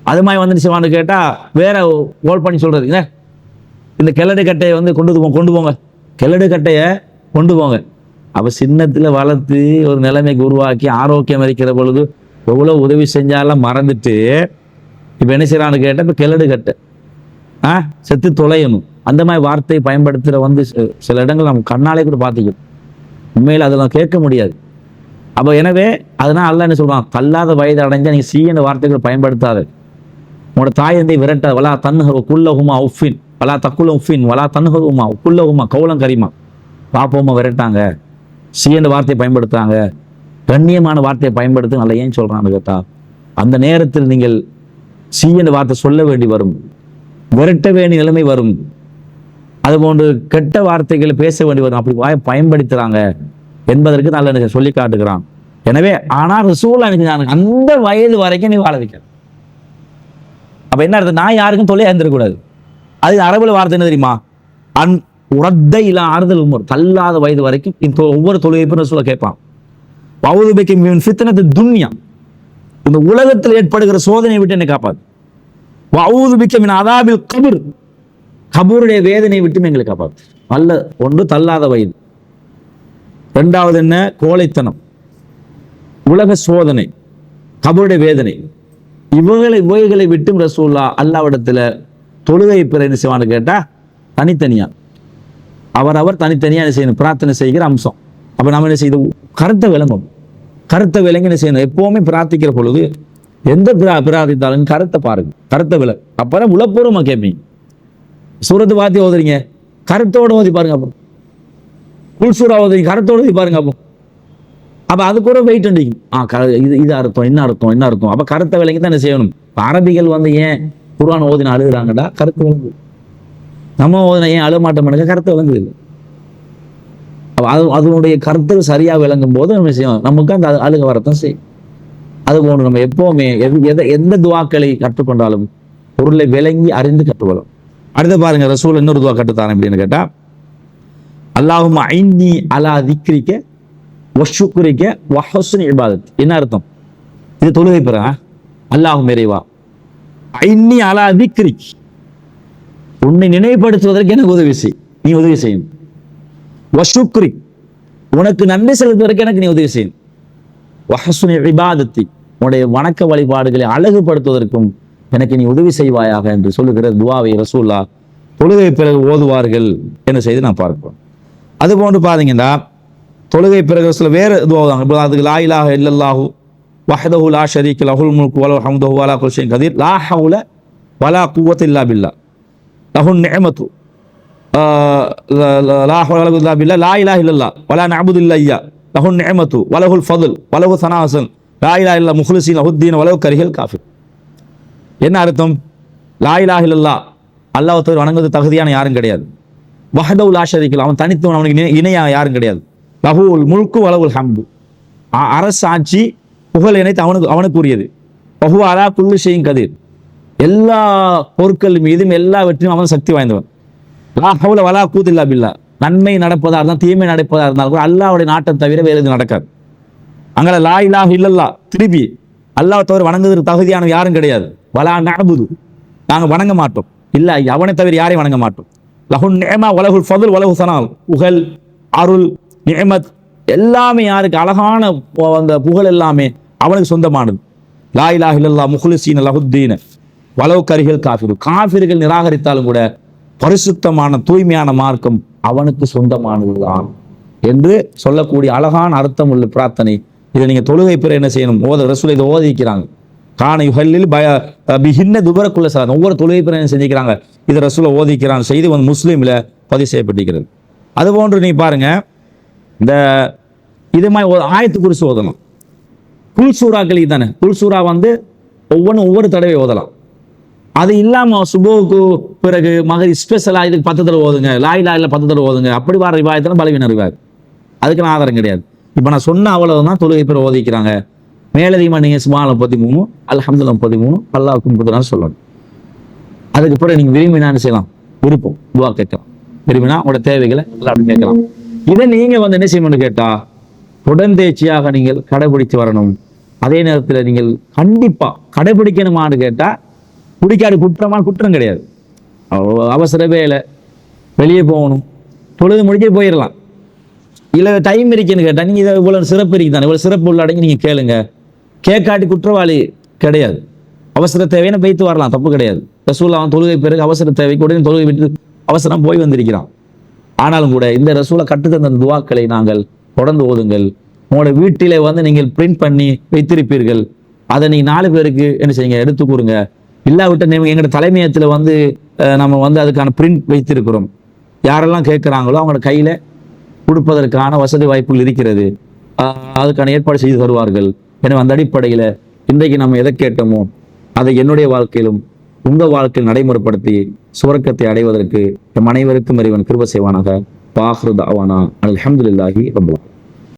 அது மாதிரி வந்து சிவான்னு கேட்டால் வேற கோல் பண்ணி சொல்றது, இந்த கிழடு கட்டையை வந்து கொண்டு போங்க, கிழடு கட்டையை கொண்டு போங்க. அப்போ சின்னத்தில் வளர்த்து ஒரு நிலைமைக்கு உருவாக்கி ஆரோக்கியம் இருக்கிற பொழுது எவ்வளோ உதவி செஞ்சாலும் மறந்துட்டு இப்போ என்ன செய்யறான்னு கேட்டால் இப்போ கிழடு கட்டை செத்து தொலையணும் அந்த மாதிரி வார்த்தையை பயன்படுத்துகிற வந்து சில இடங்கள் நம்ம கண்ணாலே கூட பார்த்துக்கணும். உண்மையில் அதெல்லாம் கேட்க முடியாது. அப்போ எனவே அதனால் அல்ல என்ன சொல்கிறான், தள்ளாத வயது அடைஞ்சால் நீங்கள் சீன வார்த்தைகளை பயன்படுத்தாது. உங்களோட தாயந்தை விரட்ட வலா தன்னுகுள்ளகுமா உஃபின், வலா தக்குல உஃபின் வலா தன்ஹுமா குல்லஹுமா கௌலம் கரீமா. பாப்போமா விரட்டாங்க, சீன்ற வார்த்தையை பயன்படுத்துறாங்க, கண்ணியமான வார்த்தையை பயன்படுத்து நல்லா ஏன் சொல்றான்னு கேட்டா, அந்த நேரத்தில் நீங்கள் சீன்ற வார்த்தை சொல்ல வேண்டி வரும், விரட்ட வேண்டிய நிலைமை வரும், அதுபோன்று கெட்ட வார்த்தைகளை பேச வேண்டி வரும். அப்படி பயன்படுத்துறாங்க என்பதற்கு நல்ல சொல்லி காட்டுகிறான். எனவே ஆனால் ரசூலுல்லாஹ் எனக்கு அந்த வயது வரைக்கும் நீ வாழ வைக்க. அப்ப என்ன அர்த்தம்? நான் யாருக்கும் தொல்லையா இருந்துடக்கூடாது. அது அரபுல வார்த்தை என்ன தெரியுமா? உரத்த இல்ல ஆறுதல் உமர், தள்ளாத வயது வரைக்கும் இந்த ஒவ்வொரு தொழுகைக்கும் ரசூலுல்லாஹ் கேட்பான். வஅஊது பிக மின் ஃபித்னத்தி துன்யா, இந்த உலகத்தில் ஏற்படுகிற சோதனையை விட்டு என்னை காப்பாது. வஅஊது பிக மின் அதாபில் கபர், கபருடைய வேதனை விட்டு எங்களை காப்பாத்து. நல்ல ஒன்று தள்ளாத வயது, இரண்டாவது என்ன கோழைத்தனம், உலக சோதனை, கபருடைய வேதனை, இவைகளை விட்டும் ரசூலுல்லாஹ் அல்லாஹ்விடத்துல தொழுகை பிற என்ன செய்வான்னு கேட்டா தனித்தனியா அவர் தனித்தனியா என்ன செய்யணும், பிரார்த்தனை செய்கிற அம்சம். அப்ப நம்ம என்ன செய்து கருத்தை விளங்கும், கருத்தை விளங்கி என்ன செய்யணும், எப்பவுமே பிரார்த்திக்கிற பொழுது எந்த பிரார்த்தித்தாலும் கருத்தை பாருங்க, கருத்தை விளக்கு. அப்புறம் உளப்பூர்வமா கேட்பீங்க. சூரத்து வாத்தி ஓதுறீங்க, கருத்தோட ஓதி பாருங்க. அப்போ குல்சூரா ஓதுறீங்க, கருத்தோட ஓதி பாருங்க. அப்போ அது கூட வெயிட் அண்டிக்கும். இது அர்த்தம் என்ன அர்த்தம் என்ன அர்த்தம். அப்போ கருத்தை விளங்கி தான் என்ன செய்யணும். அரபிகள் ஏன் குர்ஆன் ஓதின அழுகுறாங்கடா, கருத்து விளங்கு. நம்ம ஓதின ஏன் அழுக மாட்டோம்னுங்க, கருத்தை விளங்குது. அப்போ அதனுடைய கருத்து சரியா விளங்கும் போது நம்ம செய்யணும், நமக்கு அந்த அழுக வரத்தான் செய்யும். அது போன்று நம்ம எப்பவுமே எந்த துவாக்களை கற்றுக்கொண்டாலும் பொருளை விளங்கி அறிந்து கற்றுக்கொள்ளும். அடுத்து பாருங்க, ரசூல் இன்னொரு துவா கட்டுத்தாரேன் அப்படின்னு கேட்டா, அல்லாஹும்ம ஐன்னி அலா திக்ரிக்க வஷ்ஷுக்ரிக்க வஹுஸ்னி இபாதத். என்ன அர்த்தம்? இது தொழுகை பெற. அல்லாஹும் இறைவா, ஐன்னி அலா திக்ரிக், உன்னை நினைவுபடுத்துவதற்கு எனக்கு உதவி செய், நீ உதவி செய்யும். வஷ்ஷுக்ரிக், உனக்கு நன்றி செலுத்துவதற்கு எனக்கு நீ உதவி செய்யும். வஹுஸ்னி இபாதத்தி, உன்னுடைய வணக்க வழிபாடுகளை அழகுபடுத்துவதற்கும் எனக்கு நீ உதவி செய்வாயாக என்று சொல்லுகிற துவாவை ரசூலுல்லாஹ் தொழுகை பிறகு ஓதுவார்கள் என்ன செய்து நான் பார்ப்போம். அது போன்று பாத்தீங்கன்னா தொழுகை பிறகு சில வேறு துவாங்க. அதுக்கு லா இலாஹ இல்லல்லாஹு வஹ்தஹு லா ஷரீக லஹுல் முல்கு வலஹுல் ஹம்து வலா குல்லி ஷைஇன் கதீர் லா ஹவ்ல வலா குவத்த இல்லா பில்லாஹ் லஹுன் நிஅமத்து லா ஹவ்ல வலா குவத்த இல்லா பில்லாஹ் லா இலாஹ இல்லல்லாஹ் வலா நஅபுது இல்லா இய்யா லஹுன் நிஅமத்து வலஹுல் ஃபضல் வலஹு ஸனா ஹஸன் லா இலாஹ இல்லா முக்லிஸீன லஹுத்தீன் வலவ் கரிஹல் காஃபிர். என்ன அர்த்தம்? லா இலாஹ இல்லல்லாஹ், அல்லாஹ் தவிர வணங்குவது தகுதியான யாரும் கிடையாது. வஹ்தஹு லா ஷரீக லஹு, அவன் தனித்தவன், அவனுக்கு இணையா யாரும் கிடையாது. லஹுல் முல்கு வலஹுல் ஹம்து, அரசாட்சி புகழ் இணைத்து அவனுக்கு உரியது. வஹுவ அலா குல்லி ஷைஇன் கதீர், எல்லா பொருட்கள் மீதும் எல்லா வெற்றியும் அவன் சக்தி வாய்ந்தவன். லா ஹவ்ல வலா குவத்த இல்லா பில்லாஹ், நன்மை நடப்பதா இருந்தால் தீமை நடப்பதா இருந்தால் கூட அல்லாஹ்வுடைய நாட்டம் தவிர வேறு எதுவும் நடக்காது. அங்கே லா இலாஹ இல்லல்லாஹ், திருப்பி அல்லாஹ் தவிர வணங்குவதற்கு தகுதியான யாரும் கிடையாது. வலா நஅபுது, நாங்கள் வணங்க மாட்டோம், இல்லை அவனை தவிர யாரையும் வணங்க மாட்டோம். லஹுன் நிஅமா வலஹுல் ஃபضல் வலஹு ஸனா, புகழ் அருள் நிஅமத் எல்லாமே யாருக்கு, அழகான அந்த புகழ் எல்லாமே அவனுக்கு சொந்தமானது. லா இலாஹ இல்லல்லாஹ் முக்லிஸீன லஹுத்தீன வலவ் கரிஹல் காஃபிர், காஃபிர்கள் நிராகரித்தாலும் கூட பரிசுத்தமான தூய்மையான மார்க்கம் அவனுக்கு சொந்தமானதுதான் என்று சொல்லக்கூடிய அழகான அர்த்தம் உள்ள பிரார்த்தனை. இதை நீங்க தொழுகை பிற என்ன செய்யணும், ரசூல் இதை ஓதிக்கிறாங்க. காண யுஹல்லில் பிஹின்ன துபரக்குள்ள சாதம், ஒவ்வொரு தொழுகை பிற என்ன செஞ்சுக்கிறாங்க, இதை ரசூலை ஓதிக்கிறான் செய்தி முஸ்லீம்ல பதிவு செய்யப்பட்டிருக்கிறது. அதுபோன்று நீ பாருங்க, இந்த இது மாதிரி ஆயத்து குறித்து ஓதலாம். குல்சூராக்கள் தானே, குல்சூரா ஒவ்வொன்றும் ஒவ்வொரு தடவை ஓதலாம். அது இல்லாமல் சுபோவுக்கு பிறகு மகரி ஸ்பெஷலாக இதுக்கு 10 தடவை ஓதுங்க, லா இலாஹ இல்லல்லாஹ் 10 தடவை ஓதுங்க, அப்படி வர ரிவாயத்தில் பலவீன ரிவாயத், அதுக்கு நான் ஆதாரம் கிடையாது. இப்போ நான் சொன்ன அவ்வளவுதான் தொழுகை பிற ஓதிக்கிறாங்க. மேலதிகமாக நீங்கள் சுப்ஹானல்லாஹ் 33 அல்ஹம்துலில்லாஹ் 33 அல்லாஹ்வுக்கு 34 சொல்லணும். அதுக்கு பிறகு நீங்கள் விரும்பினான்னு செய்யலாம், விருப்பம் துவா கேட்கலாம், விரும்பினா உங்களோட தேவைகளை எல்லாம் கேட்கலாம். இதை நீங்கள் என்ன செய்யணும்னு கேட்டால் தொடர்ந்தேச்சியாக நீங்கள் கடைபிடித்து வரணும். அதே நேரத்தில் நீங்கள் கண்டிப்பாக கடைபிடிக்கணுமான்னு கேட்டால் குடிக்காடு குற்றம் கிடையாது. அவசர வேலை வெளியே போகணும், பொழுது முடிஞ்சு போயிடலாம், இல்லை டைம் இருக்குன்னு கேட்டால் நீங்கள் இதை இவ்வளோ சிறப்பு இருக்குது தானே, இவ்வளோ சிறப்பு உள்ளடங்கி நீங்கள் கேளுங்க. கேட்காட்டி குற்றவாளி கிடையாது. அவசர தேவைன்னு வைத்து வரலாம், தப்பு கிடையாது. ரசூலுல்லாஹ் தொழுகை பிறகு அவசர தேவைக்கு உடனே தொழுகை விட்டு அவசரம் போய் வந்திருக்கிறான். ஆனாலும் கூட இந்த ரசூலை கற்றுத்தந்த துவாக்களை நாங்கள் தொடர்ந்து ஓதுங்கள். உங்களோட வீட்டிலே நீங்கள் பிரிண்ட் பண்ணி வைத்திருப்பீர்கள், அதை நீங்கள் 4 பேருக்கு என்ன செய்யுங்க, எடுத்து கூறுங்க. இல்லாவிட்ட எங்களோட தலைமையத்தில் வந்து நம்ம வந்து அதுக்கான பிரிண்ட் வைத்திருக்கிறோம். யாரெல்லாம் கேட்குறாங்களோ அவங்களோட கையில் கொடுப்பதற்கான வசதி வாய்ப்புகள் இருக்கிறது. அதுக்கான ஏற்பாடு செய்து தருவார்கள். எனவே அந்த அடிப்படையில் இன்றைக்கு நம்ம எதை கேட்டோமோ அதை என்னுடைய வாழ்க்கையிலும் உங்கள் வாழ்க்கையில் நடைமுறைப்படுத்தி சுவர்க்கத்தை அடைவதற்கு நம் அனைவருக்கும் இறைவன் கிருபை செய்வானாக. பாஹ்ரு தஅவானா அல்ஹம்துலில்லாஹி ரப்பில் ஆலமீன்.